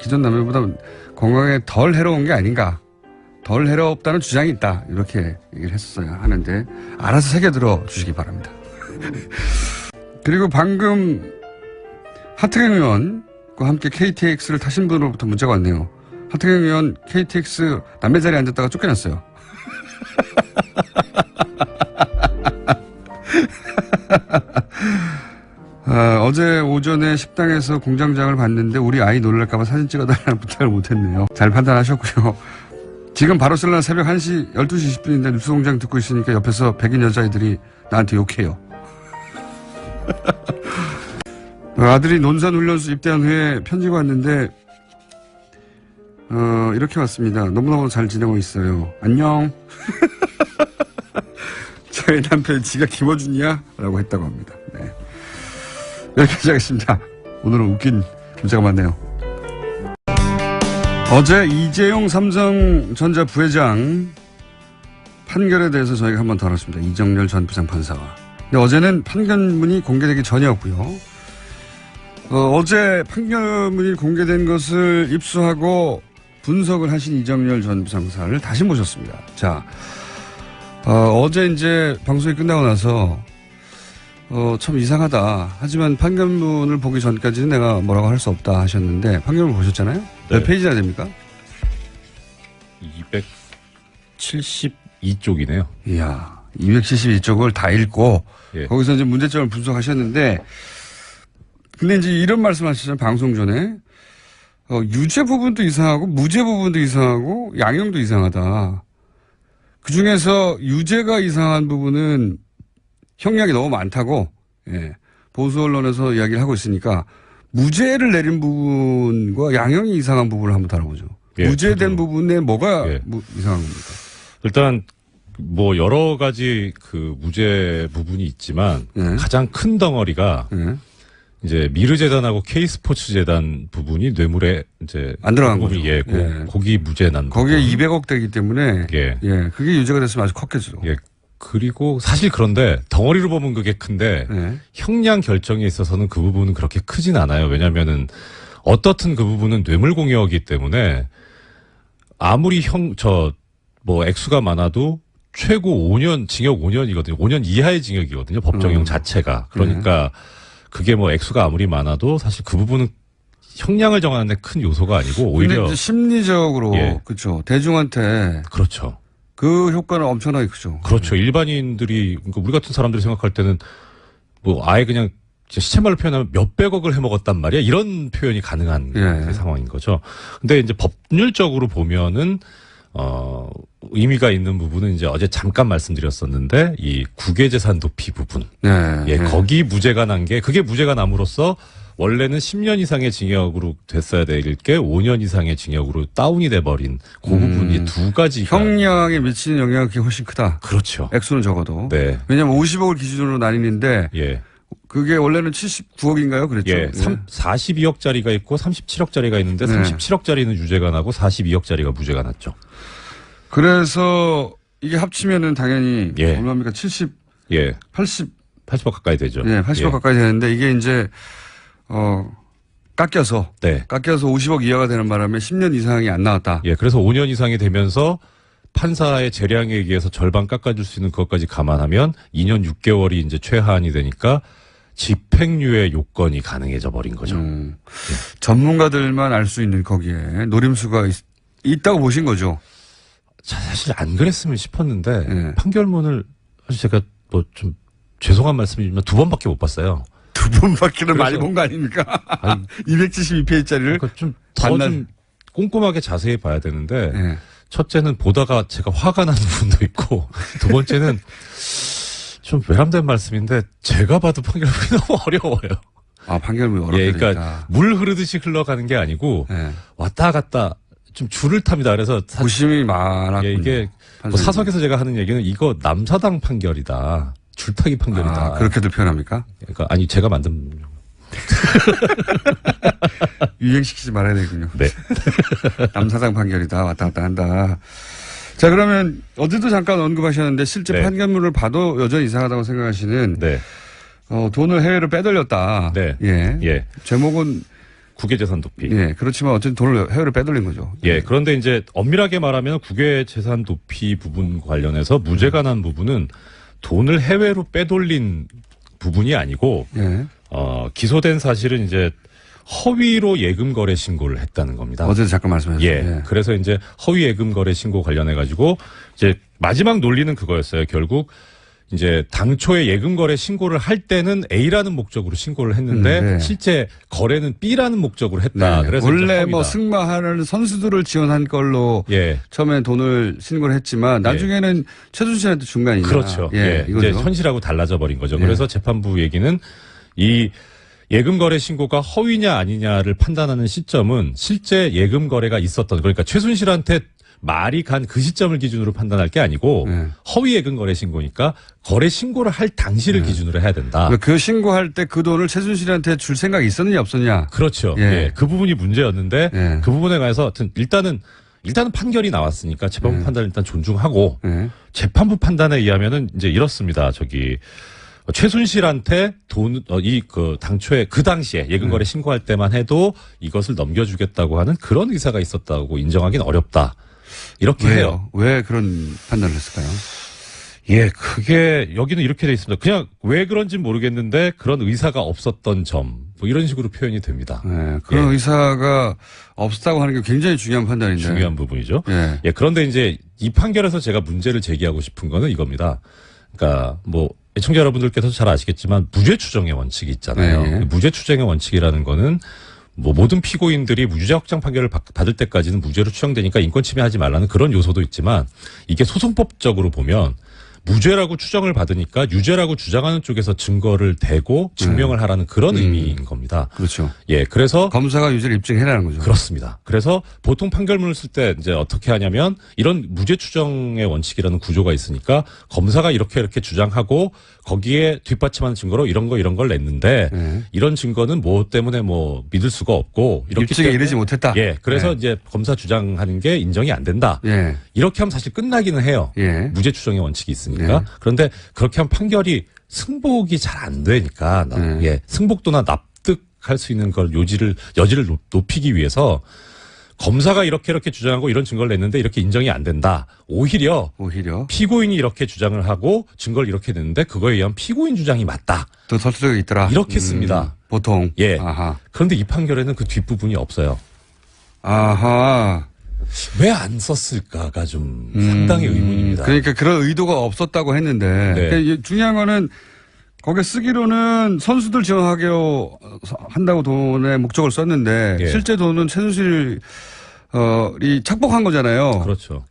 Speaker 1: 기존 담배보다 건강에 덜 해로운 게 아닌가. 덜 해롭다는 주장이 있다. 이렇게 얘기를 했었어야 하는데 알아서 새겨들어 주시기 바랍니다. 그리고 방금 하태경 의원과 함께 KTX를 타신 분으로부터 문자가 왔네요. 하태경 의원 KTX 남의 자리에 앉았다가 쫓겨났어요. 어제 오전에 식당에서 공장장을 봤는데 우리 아이 놀랄까봐 사진 찍어달라는 부탁을 못했네요. 잘 판단하셨고요. 지금 바로 쓸라는 새벽 1시, 12시 20분인데 뉴스공장 듣고 있으니까 옆에서 백인 여자애들이 나한테 욕해요. 아들이 논산훈련소 입대한 후에 편지가 왔는데 이렇게 왔습니다. 너무너무 잘 지내고 있어요. 안녕. 저희 남편 지가 김어준이야? 라고 했다고 합니다. 네. 여기까지 하겠습니다. 오늘은 웃긴 문자가 많네요. 어제 이재용 삼성전자 부회장 판결에 대해서 저희가 한번 다뤘습니다. 이정열 전 부장판사와. 근데 어제는 판결문이 공개되기 전이었고요. 어제 판결문이 공개된 것을 입수하고 분석을 하신 이정열 전 부장판사를 다시 모셨습니다. 자, 어제 이제 방송이 끝나고 나서 참 이상하다. 하지만 판결문을 보기 전까지는 내가 뭐라고 할 수 없다 하셨는데 판결문 보셨잖아요?
Speaker 7: 네.
Speaker 1: 몇 페이지나 됩니까?
Speaker 7: 272쪽이네요.
Speaker 1: 이야, 272쪽을 다 읽고
Speaker 7: 예.
Speaker 1: 거기서 이제 문제점을 분석하셨는데 근데 이제 이런 말씀 하시잖아요. 방송 전에 유죄 부분도 이상하고 무죄 부분도 이상하고 양형도 이상하다. 그중에서 유죄가 이상한 부분은 형량이 너무 많다고 보수 언론에서 이야기를 하고 있으니까 무죄를 내린 부분과 양형이 이상한 부분을 한번 다뤄보죠.
Speaker 7: 예,
Speaker 1: 무죄된 부분에 뭐가
Speaker 7: 예.
Speaker 1: 이상한 겁니까?
Speaker 7: 일단 뭐 여러 가지 그 무죄 부분이 있지만
Speaker 1: 예.
Speaker 7: 가장 큰 덩어리가
Speaker 1: 예.
Speaker 7: 이제 미르재단하고 K스포츠재단 부분이 뇌물에 이제
Speaker 1: 안 들어간
Speaker 7: 그 부분이
Speaker 1: 거죠. 예.
Speaker 7: 거기 무죄 난
Speaker 1: 거기에
Speaker 7: 부분.
Speaker 1: 200억 되기 때문에
Speaker 7: 예.
Speaker 1: 그게 유죄가 됐으면 아주 컸겠죠.
Speaker 7: 예. 그리고 사실 그런데 덩어리로 보면 그게 큰데
Speaker 1: 예.
Speaker 7: 형량 결정에 있어서는 그 부분은 그렇게 크진 않아요. 왜냐면은 어떻든 그 부분은 뇌물공여이기 때문에 아무리 액수가 많아도 최고 5년, 징역 5년이거든요. 5년 이하의 징역이거든요. 법정형 자체가. 그러니까 그게 뭐 액수가 아무리 많아도 사실 그 부분은 형량을 정하는 데 큰 요소가 아니고 오히려.
Speaker 1: 근데 이제 심리적으로,
Speaker 7: 예.
Speaker 1: 그렇죠. 대중한테
Speaker 7: 그렇죠.
Speaker 1: 그 효과는 엄청나게 크죠.
Speaker 7: 그렇죠. 일반인들이, 그러니까 우리 같은 사람들이 생각할 때는 뭐 아예 그냥 시쳇말로 표현하면 몇백억을 해먹었단 말이야. 이런 표현이 가능한
Speaker 1: 예.
Speaker 7: 상황인 거죠. 근데 이제 법률적으로 보면은, 의미가 있는 부분은 이제 어제 잠깐 말씀드렸었는데 이 국외재산 도피 부분.
Speaker 1: 네.
Speaker 7: 예,
Speaker 1: 네.
Speaker 7: 거기 무죄가 난 게 그게 무죄가 남으로써 원래는 10년 이상의 징역으로 됐어야 될 게 5년 이상의 징역으로 다운이 돼버린 그 부분이 두 가지가.
Speaker 1: 형량에 미치는 영향이 훨씬 크다.
Speaker 7: 그렇죠.
Speaker 1: 액수는 적어도.
Speaker 7: 네.
Speaker 1: 왜냐하면 50억을 기준으로 나뉘는데
Speaker 7: 예.
Speaker 1: 그게 원래는 79억인가요? 그랬죠.
Speaker 7: 예. 42억짜리가 있고 37억짜리가 있는데
Speaker 1: 네.
Speaker 7: 37억짜리는 유죄가 나고 42억짜리가 무죄가 났죠.
Speaker 1: 그래서 이게 합치면은 당연히
Speaker 7: 예.
Speaker 1: 얼마입니까? 70,
Speaker 7: 예.
Speaker 1: 80,
Speaker 7: 80억 가까이 되죠.
Speaker 1: 예, 80억 가까이 되는데 이게 이제 깎여서
Speaker 7: 네.
Speaker 1: 50억 이하가 되는 바람에 10년 이상이 안 나왔다.
Speaker 7: 예. 그래서 5년 이상이 되면서 판사의 재량에 의해서 절반 깎아줄 수 있는 그것까지 감안하면 2년 6개월이 이제 최하한이 되니까 집행유예 요건이 가능해져 버린 거죠.
Speaker 1: 전문가들만 알 수 있는 거기에 노림수가 있다고 보신 거죠.
Speaker 7: 사실 안 그랬으면 싶었는데
Speaker 1: 예.
Speaker 7: 판결문을 사실 제가 뭐 좀 죄송한 말씀이지만 2번밖에 못 봤어요.
Speaker 1: 두 번밖에는 많이
Speaker 7: 그래서-
Speaker 1: 본 거 아닙니까?
Speaker 7: 아니,
Speaker 1: 272페이지짜리를.
Speaker 7: 그러니까 좀 더 좀 꼼꼼하게 자세히 봐야 되는데
Speaker 1: 예.
Speaker 7: 첫째는 보다가 제가 화가 나는 부분도 있고 두 번째는 좀 외람된 말씀인데 제가 봐도 판결문이 너무 어려워요.
Speaker 1: 아, 판결문이 어렵다.
Speaker 7: 예, 그러니까 물 흐르듯이 흘러가는 게 아니고
Speaker 1: 예.
Speaker 7: 왔다 갔다 좀 줄을 탑니다. 그래서
Speaker 1: 고심이 많았군요.
Speaker 7: 예, 이게 뭐
Speaker 1: 판사님.
Speaker 7: 사석에서 제가 하는 얘기는 이거 남사당 판결이다. 줄타기 판결이다.
Speaker 1: 아, 그렇게들 표현합니까?
Speaker 7: 그러니까 아니 제가 만든
Speaker 1: 유행시키지 말아야 되군요.
Speaker 7: 네.
Speaker 1: 남사당 판결이다. 왔다 갔다 한다. 자, 그러면 어제도 잠깐 언급하셨는데 실제
Speaker 7: 네.
Speaker 1: 판결문을 봐도 여전히 이상하다고 생각하시는
Speaker 7: 네.
Speaker 1: 돈을 해외로 빼돌렸다.
Speaker 7: 네.
Speaker 1: 예.
Speaker 7: 예.
Speaker 1: 제목은
Speaker 7: 국외재산 도피.
Speaker 1: 예. 그렇지만 어쨌든 돈을 해외로 빼돌린 거죠.
Speaker 7: 예, 그런데 이제 엄밀하게 말하면 국외재산 도피 부분 관련해서 무죄가 난 부분은 돈을 해외로 빼돌린 부분이 아니고,
Speaker 1: 예.
Speaker 7: 기소된 사실은 이제 허위로 예금 거래 신고를 했다는 겁니다.
Speaker 1: 어제도 잠깐 말씀하셨죠.
Speaker 7: 예. 그래서 이제 허위 예금 거래 신고 관련해가지고 이제 마지막 논리는 그거였어요. 결국 이제 당초에 예금 거래 신고를 할 때는 A라는 목적으로 신고를 했는데
Speaker 1: 네.
Speaker 7: 실제 거래는 B라는 목적으로 했다.
Speaker 1: 네.
Speaker 7: 그래서
Speaker 1: 원래
Speaker 7: 이제
Speaker 1: 뭐
Speaker 7: 허위다.
Speaker 1: 승마하는 선수들을 지원한 걸로
Speaker 7: 예.
Speaker 1: 처음에 돈을 신고를 했지만 나중에는 최순실한테 준 거 아니냐.
Speaker 7: 그렇죠. 예.
Speaker 1: 이거죠.
Speaker 7: 이제 현실하고 달라져 버린 거죠.
Speaker 1: 예.
Speaker 7: 그래서 재판부 얘기는 이 예금 거래 신고가 허위냐 아니냐를 판단하는 시점은 실제 예금 거래가 있었던, 그러니까 최순실한테 말이 간 그 시점을 기준으로 판단할 게 아니고
Speaker 1: 네.
Speaker 7: 허위 예금 거래 신고니까 거래 신고를 할 당시를 기준으로 해야 된다.
Speaker 1: 그 신고할 때 그 돈을 최순실한테 줄 생각이 있었느냐 없었냐.
Speaker 7: 그렇죠.
Speaker 1: 예.
Speaker 7: 예. 그 부분이 문제였는데
Speaker 1: 예.
Speaker 7: 그 부분에 관해서 하여튼 일단은 판결이 나왔으니까 재판부 판단을 일단 존중하고
Speaker 1: 예.
Speaker 7: 재판부 판단에 의하면은 이제 이렇습니다. 최순실한테 당초에 그 당시에 예금거래 신고할 때만 해도 이것을 넘겨주겠다고 하는 그런 의사가 있었다고 인정하기는 어렵다. 이렇게 해요.
Speaker 1: 왜요? 왜 그런 판단을 했을까요?
Speaker 7: 예, 그게 여기는 이렇게 돼 있습니다. 그냥 왜 그런지는 모르겠는데 그런 의사가 없었던 점, 뭐 이런 식으로 표현이 됩니다.
Speaker 1: 네, 그런
Speaker 7: 예.
Speaker 1: 의사가 없었다고 하는 게 굉장히 중요한 판단인데.
Speaker 7: 중요한 부분이죠.
Speaker 1: 예.
Speaker 7: 예, 그런데 이제 이 판결에서 제가 문제를 제기하고 싶은 거는 이겁니다. 그러니까 뭐 애청자 여러분들께서도 잘 아시겠지만 무죄 추정의 원칙이 있잖아요.
Speaker 1: 네.
Speaker 7: 무죄 추정의 원칙이라는 거는 뭐 모든 피고인들이 무죄 확정 판결을 받을 때까지는 무죄로 추정되니까 인권 침해하지 말라는 그런 요소도 있지만 이게 소송법적으로 보면 무죄라고 추정을 받으니까 유죄라고 주장하는 쪽에서 증거를 대고 증명을 하라는 그런 의미인 겁니다.
Speaker 1: 그렇죠.
Speaker 7: 예, 그래서
Speaker 1: 검사가 유죄를 입증해라는 거죠.
Speaker 7: 그렇습니다. 그래서 보통 판결문을 쓸 때 이제 어떻게 하냐면 이런 무죄 추정의 원칙이라는 구조가 있으니까 검사가 이렇게 주장하고 거기에 뒷받침하는 증거로 이런 걸 냈는데
Speaker 1: 네.
Speaker 7: 이런 증거는 뭐 때문에 뭐 믿을 수가 없고 이렇기
Speaker 1: 입증에
Speaker 7: 때문에
Speaker 1: 이르지 못했다.
Speaker 7: 예, 그래서
Speaker 1: 네.
Speaker 7: 이제 검사 주장하는 게 인정이 안 된다.
Speaker 1: 예.
Speaker 7: 이렇게 하면 사실 끝나기는 해요.
Speaker 1: 예.
Speaker 7: 무죄 추정의 원칙이 있으니까.
Speaker 1: 네.
Speaker 7: 그런데 그렇게 하면 판결이 승복이 잘 안 되니까
Speaker 1: 네.
Speaker 7: 예, 승복도나 납득할 수 있는 걸 여지를 높이기 위해서 검사가 이렇게 주장하고 이런 증거를 냈는데 이렇게 인정이 안 된다. 오히려 피고인이 이렇게 주장을 하고 증거를 이렇게 냈는데 그거에 의한 피고인 주장이 맞다.
Speaker 1: 더 설득력이 있더라.
Speaker 7: 이렇게 씁니다.
Speaker 1: 보통.
Speaker 7: 예.
Speaker 1: 아하.
Speaker 7: 그런데 이 판결에는 그 뒷부분이 없어요.
Speaker 1: 아하.
Speaker 7: 왜 안 썼을까가 좀 상당히 의문입니다.
Speaker 1: 그러니까 그런 의도가 없었다고 했는데.
Speaker 7: 네.
Speaker 1: 그러니까 중요한 거는 거기에 쓰기로는 선수들 지원하게 한다고 돈의 목적을 썼는데
Speaker 7: 예.
Speaker 1: 실제 돈은 최순실 이 착복한 거잖아요.
Speaker 7: 그렇죠.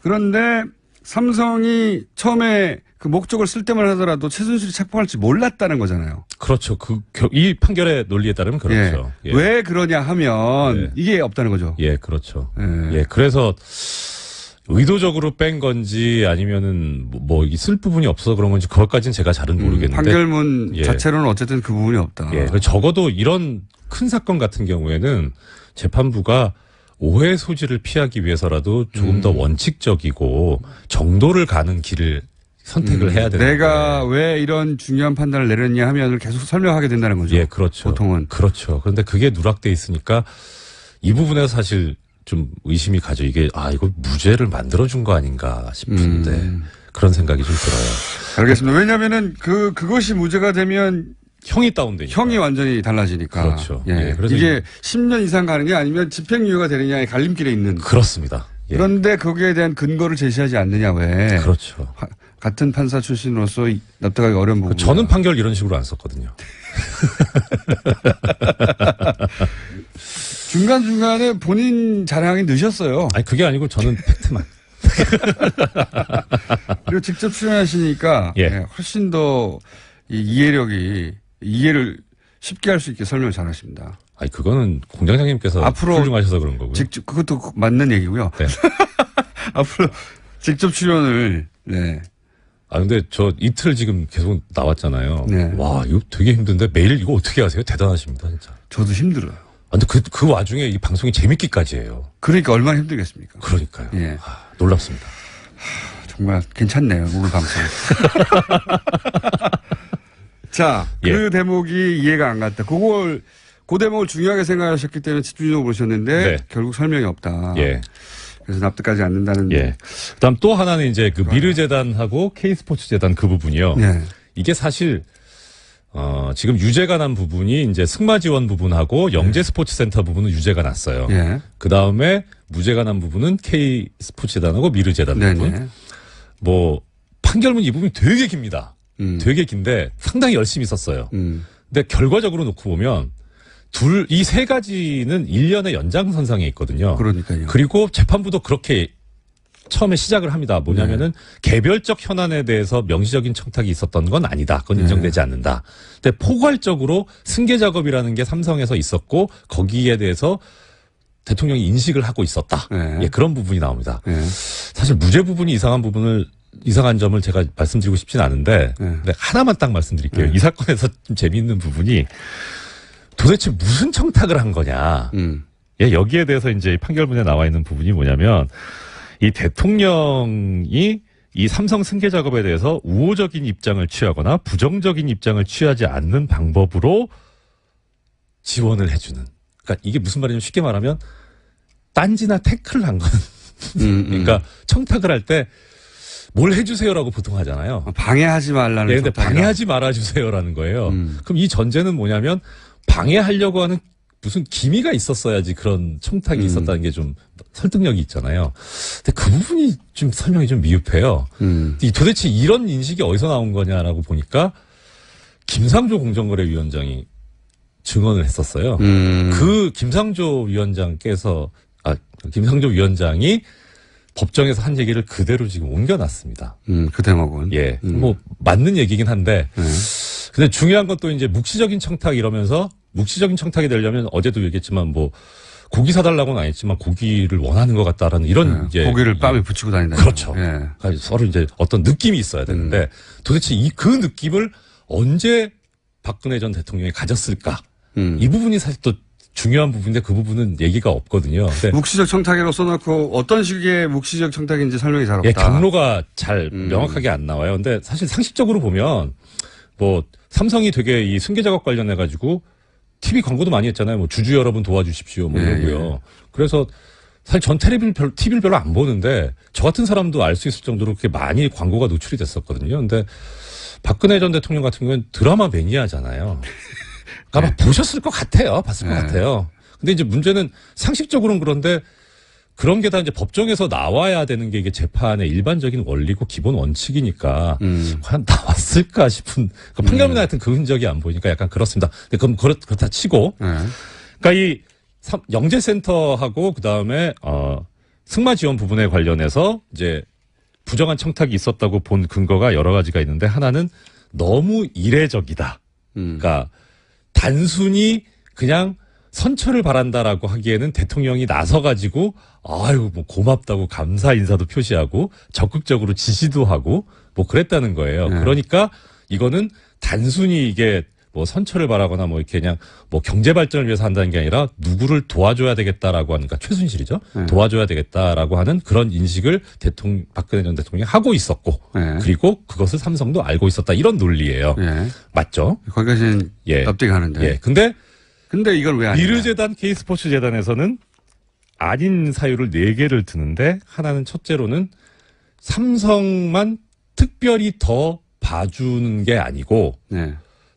Speaker 1: 그런데 삼성이 처음에 그 목적을 쓸 때만 하더라도 최순실이 착복할지 몰랐다는 거잖아요.
Speaker 7: 그렇죠. 이 판결의 논리에 따르면 그렇죠.
Speaker 1: 예. 왜 그러냐 하면 이게 없다는 거죠.
Speaker 7: 예, 그렇죠.
Speaker 1: 예.
Speaker 7: 예, 그래서 의도적으로 뺀 건지 아니면은 뭐 쓸 부분이 없어서 그런 건지 그것까지는 제가 잘은 모르겠는데.
Speaker 1: 판결문
Speaker 7: 예.
Speaker 1: 자체로는 어쨌든 그 부분이 없다.
Speaker 7: 예, 적어도 이런 큰 사건 같은 경우에는 재판부가 오해 소지를 피하기 위해서라도 조금 더 원칙적이고 정도를 가는 길을 선택을 해야 되는
Speaker 1: 내가 왜 이런 중요한 판단을 내렸냐 하면 계속 설명하게 된다는 거죠.
Speaker 7: 예, 그렇죠.
Speaker 1: 보통은.
Speaker 7: 그렇죠. 그런데 그게 누락돼 있으니까 이 부분에서 사실 좀 의심이 가죠. 이게 이거 무죄를 만들어준 거 아닌가 싶은데 그런 생각이 좀 들어요.
Speaker 1: 알겠습니다. 왜냐하면은 그것이 무죄가 되면
Speaker 7: 형이 다운되니까.
Speaker 1: 형이 완전히 달라지니까.
Speaker 7: 그렇죠.
Speaker 1: 예.
Speaker 7: 예, 그래서
Speaker 1: 이게 10년 이상 가는 게 아니면 집행유예가 되느냐의 갈림길에 있는.
Speaker 7: 그렇습니다. 예.
Speaker 1: 그런데 거기에 대한 근거를 제시하지 않느냐 왜.
Speaker 7: 그렇죠.
Speaker 1: 같은 판사 출신으로서 납득하기 어려운 부분.
Speaker 7: 저는 판결 이런 식으로 안 썼거든요.
Speaker 1: 중간중간에 본인 자랑이 늦었어요.
Speaker 7: 아니 그게 아니고 저는 팩트만.
Speaker 1: 그리고 직접 출연하시니까
Speaker 7: 예.
Speaker 1: 훨씬 더 이해를 쉽게 할 수 있게 설명을 잘하십니다.
Speaker 7: 아니 그거는 공장장님께서
Speaker 1: 앞으로
Speaker 7: 훌륭하셔서 그런 거고요.
Speaker 1: 직접 그것도 맞는 얘기고요.
Speaker 7: 네.
Speaker 1: 앞으로 직접 출연을 네.
Speaker 7: 근데 저 이틀 지금 계속 나왔잖아요.
Speaker 1: 네.
Speaker 7: 와 이거 되게 힘든데 매일 이거 어떻게 하세요? 대단하십니다 진짜.
Speaker 1: 저도 힘들어요.
Speaker 7: 근데 그 와중에 이 방송이 재밌기까지 해요.
Speaker 1: 그러니까 얼마나 힘들겠습니까?
Speaker 7: 그러니까요.
Speaker 1: 예.
Speaker 7: 놀랍습니다.
Speaker 1: 정말 괜찮네요. 오늘 방송. 자, 그 대목이 이해가 안 갔다. 그 대목을 중요하게 생각하셨기 때문에 집중적으로 보셨는데
Speaker 7: 네.
Speaker 1: 결국 설명이 없다.
Speaker 7: 예.
Speaker 1: 그래서 납득하지 않는다는.
Speaker 7: 예. 그다음 또 하나는 이제 그 미르재단하고 K스포츠재단 그 부분이요.
Speaker 1: 네.
Speaker 7: 이게 사실 지금 유죄가 난 부분이 이제 승마 지원 부분하고 영재 스포츠센터 부분은 유죄가 났어요.
Speaker 1: 예.
Speaker 7: 그 다음에 무죄가 난 부분은 K스포츠재단하고 미르재단
Speaker 1: 네네.
Speaker 7: 부분. 뭐 판결문 이 부분이 되게 깁니다. 되게 긴데 상당히 열심히 썼어요. 근데 결과적으로 놓고 보면 이 세 가지는 1년의 연장선상에 있거든요.
Speaker 1: 그러니까요.
Speaker 7: 그리고 재판부도 그렇게 처음에 시작을 합니다. 뭐냐면은 개별적 현안에 대해서 명시적인 청탁이 있었던 건 아니다. 그건 인정되지 않는다. 근데 포괄적으로 승계 작업이라는 게 삼성에서 있었고 거기에 대해서 대통령이 인식을 하고 있었다.
Speaker 1: 네.
Speaker 7: 예, 그런 부분이 나옵니다.
Speaker 1: 네.
Speaker 7: 사실 무죄 부분이 이상한 점을 제가 말씀드리고 싶진 않은데 근데 하나만 딱 말씀드릴게요. 이 사건에서 좀 재미있는 부분이 도대체 무슨 청탁을 한 거냐. 예, 여기에 대해서 이제 판결문에 나와 있는 부분이 뭐냐면 이 대통령이 이 삼성 승계 작업에 대해서 우호적인 입장을 취하거나 부정적인 입장을 취하지 않는 방법으로 지원을 해주는. 그러니까 이게 무슨 말이냐면 쉽게 말하면 딴지나 태클을 한 건. 그러니까 청탁을 할 때 뭘 해주세요라고 보통 하잖아요.
Speaker 1: 방해하지 말라는.
Speaker 7: 네, 근데 방해하지 말아주세요라는 거예요. 그럼 이 전제는 뭐냐면 방해하려고 하는 무슨 기미가 있었어야지 그런 청탁이 있었다는 게 좀 설득력이 있잖아요. 근데 그 부분이 좀 설명이 좀 미흡해요. 도대체 이런 인식이 어디서 나온 거냐라고 보니까 김상조 공정거래위원장이 증언을 했었어요. 그 김상조 위원장이 법정에서 한 얘기를 그대로 지금 옮겨놨습니다.
Speaker 1: 그 대목은.
Speaker 7: 예. 뭐, 맞는 얘기긴 한데. 근데 중요한 건 또 이제 묵시적인 청탁 이러면서 묵시적인 청탁이 되려면 어제도 얘기했지만 뭐, 고기 사달라고는 안 했지만 고기를 원하는 것 같다라는 이런 이제.
Speaker 1: 고기를 뺨에 붙이고 다닌다.
Speaker 7: 그렇죠.
Speaker 1: 예.
Speaker 7: 그러니까 서로 이제 어떤 느낌이 있어야 되는데 도대체 그 느낌을 언제 박근혜 전 대통령이 가졌을까? 이 부분이 사실 또 중요한 부분인데 그 부분은 얘기가 없거든요.
Speaker 1: 묵시적 청탁이라고 써놓고 어떤 식의 묵시적 청탁인지 설명이 잘 없다.
Speaker 7: 예, 경로가 잘 명확하게 안 나와요. 근데 사실 상식적으로 보면 뭐 삼성이 되게 이 승계 작업 관련해 가지고 TV 광고도 많이 했잖아요. 뭐 주주 여러분 도와주십시오. 뭐 이러고요. 그래서 사실 전 TV를 별로 안 보는데 저 같은 사람도 알 수 있을 정도로 그렇게 많이 광고가 노출이 됐었거든요. 근데 박근혜 전 대통령 같은 경우는 드라마 매니아잖아요. 아마 보셨을 것 같아요. 봤을 것 같아요. 근데 이제 문제는 상식적으로는 그런데 그런 게 다 이제 법정에서 나와야 되는 게 이게 재판의 일반적인 원리고 기본 원칙이니까 과연 나왔을까 싶은 판결문에 하여튼 그 흔적이 안 보이니까 약간 그렇습니다. 근데 그럼 그렇다 치고 그러니까 영재센터하고 그다음에 승마 지원 부분에 관련해서 이제 부정한 청탁이 있었다고 본 근거가 여러 가지가 있는데 하나는 너무 이례적이다. 그러니까 단순히 그냥 선처를 바란다라고 하기에는 대통령이 나서가지고 아유 뭐 고맙다고 감사 인사도 표시하고 적극적으로 지시도 하고 뭐 그랬다는 거예요.
Speaker 1: 네.
Speaker 7: 그러니까 이거는 단순히 이게 뭐 선처를 바라거나 뭐 이렇게 그냥 뭐 경제 발전을 위해서 한다는 게 아니라 누구를 도와줘야 되겠다라고 하니까 최순실이죠.
Speaker 1: 네.
Speaker 7: 도와줘야 되겠다라고 하는 그런 인식을 박근혜 전 대통령이 하고 있었고
Speaker 1: 네.
Speaker 7: 그리고 그것을 삼성도 알고 있었다 이런 논리예요.
Speaker 1: 예.
Speaker 7: 맞죠?
Speaker 1: 거기까지는
Speaker 7: 예.
Speaker 1: 납득하는데.
Speaker 7: 예. 근데
Speaker 1: 이걸 왜 안 해?
Speaker 7: 미르재단 K스포츠재단에서는 아닌 사유를 4개를 드는데 하나는 첫째로는 삼성만 특별히 더 봐주는 게 아니고
Speaker 1: 네.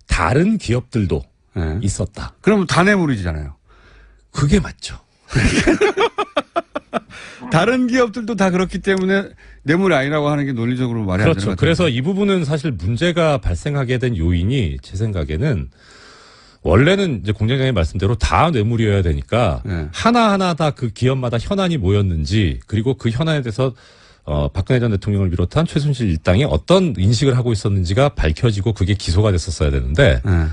Speaker 7: 다른 기업들도
Speaker 1: 네.
Speaker 7: 있었다.
Speaker 1: 그럼 다 뇌물이잖아요.
Speaker 7: 그게 맞죠.
Speaker 1: 다른 기업들도 다 그렇기 때문에 뇌물이 아니라고 하는 게 논리적으로 말이 안 되는 것
Speaker 7: 그렇죠.
Speaker 1: 같아요.
Speaker 7: 그래서 이 부분은 사실 문제가 발생하게 된 요인이 제 생각에는 원래는 이제 공장장님 말씀대로 다 뇌물이어야 되니까
Speaker 1: 네.
Speaker 7: 하나하나 다 그 기업마다 현안이 뭐였는지 그리고 그 현안에 대해서 박근혜 전 대통령을 비롯한 최순실 일당이 어떤 인식을 하고 있었는지가 밝혀지고 그게 기소가 됐었어야 되는데
Speaker 1: 네.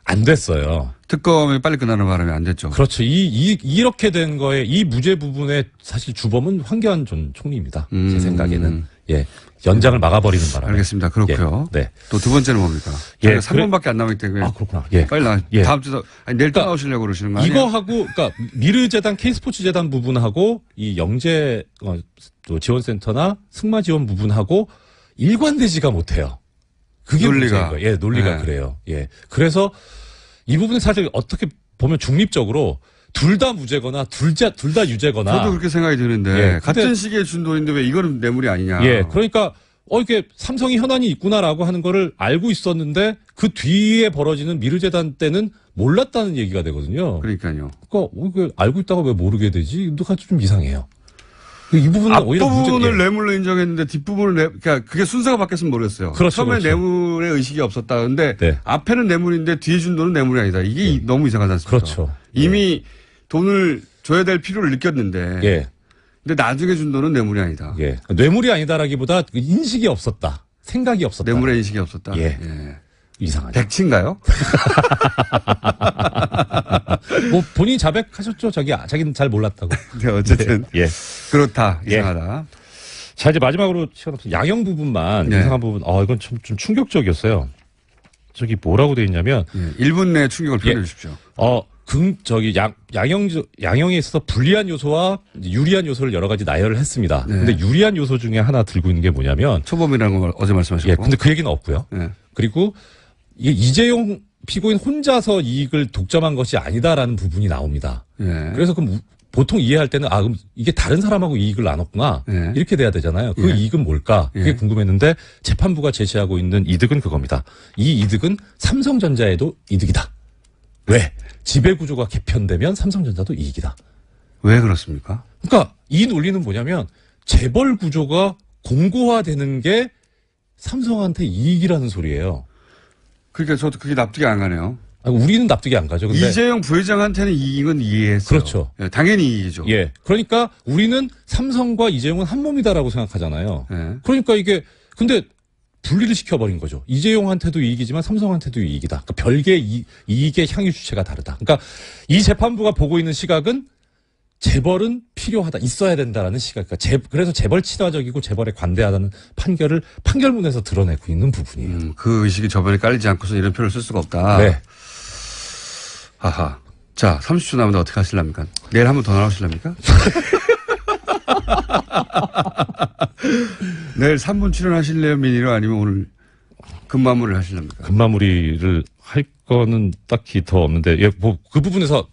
Speaker 7: 안 됐어요.
Speaker 1: 특검이 빨리 끝나는 바람에 안 됐죠.
Speaker 7: 그렇죠. 이렇게 된 거에 이 무죄 부분의 사실 주범은 황교안 전 총리입니다. 제 생각에는. 예. 연장을 막아버리는 바람에.
Speaker 1: 알겠습니다. 그렇고요.
Speaker 7: 예. 네.
Speaker 1: 또 두 번째는 뭡니까?
Speaker 7: 예,
Speaker 1: 저희가 3번밖에 안 남았기 때문에
Speaker 7: 아, 그렇구나. 예.
Speaker 1: 빨리
Speaker 7: 예.
Speaker 1: 다음 주도 내일 또
Speaker 7: 그러니까
Speaker 1: 나오시려고 그러시는 거 아니에요?
Speaker 7: 이거하고, 그러니까 미르재단 K스포츠재단 부분하고 이 영재 또 지원센터나 승마 지원 부분하고 일관되지가 못해요. 그게
Speaker 1: 논리가.
Speaker 7: 문제인 거예요. 예, 논리가
Speaker 1: 네.
Speaker 7: 그래요. 예. 그래서 이 부분은 사실 어떻게 보면 중립적으로 둘 다 무죄거나 둘 다 유죄거나.
Speaker 1: 저도 그렇게 생각이 드는데
Speaker 7: 예, 근데-
Speaker 1: 같은 시기에 준 돈인데 왜 이거는 뇌물이 아니냐?
Speaker 7: 예, 그러니까 이게 삼성이 현안이 있구나라고 하는 거를 알고 있었는데 그 뒤에 벌어지는 미르재단 때는 몰랐다는 얘기가 되거든요.
Speaker 1: 그러니까요.
Speaker 7: 그러니까 이게 알고 있다가 왜 모르게 되지? 누가 좀 이상해요. 이 부분은 오히려
Speaker 1: 앞부분을
Speaker 7: 문제.
Speaker 1: 뇌물로 인정했는데 뒷부분을 그러니까 그게 순서가 바뀌었으면 모르겠어요.
Speaker 7: 그렇죠,
Speaker 1: 처음에
Speaker 7: 그렇죠.
Speaker 1: 뇌물의 의식이 없었다. 근데
Speaker 7: 네.
Speaker 1: 앞에는 뇌물인데 뒤에 준 돈은 뇌물이 아니다. 이게 너무 이상하지 않습니까?
Speaker 7: 그렇죠.
Speaker 1: 이미 돈을 줘야 될 필요를 느꼈는데
Speaker 7: 예,
Speaker 1: 근데 나중에 준 돈은 뇌물이 아니다.
Speaker 7: 예. 뇌물이 아니다라기보다 그 인식이 없었다. 생각이 없었다.
Speaker 1: 뇌물의 인식이 없었다.
Speaker 7: 예.
Speaker 1: 예.
Speaker 7: 이상하죠.
Speaker 1: 백치인가요?
Speaker 7: 뭐 본인이 자백하셨죠. 자기는 잘 몰랐다고.
Speaker 1: 네, 어쨌든
Speaker 7: 예.
Speaker 1: 그렇다.
Speaker 7: 예.
Speaker 1: 이상하다.
Speaker 7: 자, 이제 마지막으로 시간 없어 양형 부분만
Speaker 1: 네.
Speaker 7: 이상한 부분. 이건 좀 충격적이었어요. 저기 뭐라고 돼 있냐면
Speaker 1: 예. 1분 내에 충격을 표현해
Speaker 7: 예.
Speaker 1: 주십시오.
Speaker 7: 양형에 있어서 불리한 요소와 유리한 요소를 여러 가지 나열을 했습니다.
Speaker 1: 네.
Speaker 7: 근데 유리한 요소 중에 하나 들고 있는 게 뭐냐면
Speaker 1: 초범이라는 걸 어제 말씀하셨고.
Speaker 7: 예, 근데 그 얘기는 없고요.
Speaker 1: 예.
Speaker 7: 그리고 이게 이재용 피고인 혼자서 이익을 독점한 것이 아니다라는 부분이 나옵니다.
Speaker 1: 예.
Speaker 7: 그래서 그럼 보통 이해할 때는 그럼 이게 다른 사람하고 이익을 나눴구나
Speaker 1: 예.
Speaker 7: 이렇게 돼야 되잖아요. 그
Speaker 1: 예.
Speaker 7: 이익은 뭘까? 그게
Speaker 1: 예.
Speaker 7: 궁금했는데 재판부가 제시하고 있는 이득은 그겁니다. 이 이득은 삼성전자에도 이득이다. 왜? 지배구조가 개편되면 삼성전자도 이익이다.
Speaker 1: 왜 그렇습니까?
Speaker 7: 그러니까 이 논리는 뭐냐면 재벌 구조가 공고화되는 게 삼성한테 이익이라는 소리예요.
Speaker 1: 그러니까 저도 그게 납득이 안 가네요.
Speaker 7: 우리는 납득이 안 가죠. 근데
Speaker 1: 이재용 부회장한테는 이익은 이해했어요.
Speaker 7: 그렇죠.
Speaker 1: 예, 당연히 이익이죠.
Speaker 7: 예. 그러니까 우리는 삼성과 이재용은 한 몸이다라고 생각하잖아요.
Speaker 1: 예.
Speaker 7: 그러니까 이게 근데 분리를 시켜버린 거죠. 이재용한테도 이익이지만 삼성한테도 이익이다. 그러니까 별개의 이익의 향유 주체가 다르다. 그러니까 이 재판부가 보고 있는 시각은 재벌은 필요하다, 있어야 된다라는 시각. 그러니까 그래서 재벌 친화적이고 재벌에 관대하다는 판결을 판결문에서 드러내고 있는 부분이에요.
Speaker 1: 그 의식이 저번에 깔리지 않고서 이런 표현을 쓸 수가 없다.
Speaker 7: 네.
Speaker 1: 하하. 자, 30초 남은데 어떻게 하실랍니까? 내일 한 번 더 나오실랍니까? 내일 3분 출연하실래요, 미니로? 아니면 오늘 금마무리를 하실랍니까?
Speaker 7: 금마무리를 할 거는 딱히 더 없는데, 예, 뭐, 그 부분에서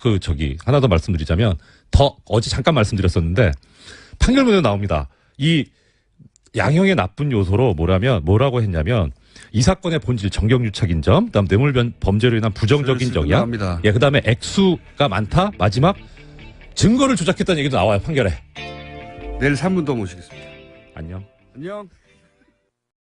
Speaker 7: 하나 더 말씀드리자면, 어제 잠깐 말씀드렸었는데, 판결문에 나옵니다. 이 양형의 나쁜 요소로 뭐라고 했냐면, 이 사건의 본질, 정경유착인 점, 그다음 뇌물 범죄로 인한 부정적인
Speaker 1: 슬슬
Speaker 7: 영향,
Speaker 1: 나갑니다.
Speaker 7: 예, 그다음에 액수가 많다, 마지막 증거를 조작했다는 얘기도 나와요 판결에.
Speaker 1: 내일 3분 더 모시겠습니다.
Speaker 7: 안녕.
Speaker 1: 안녕.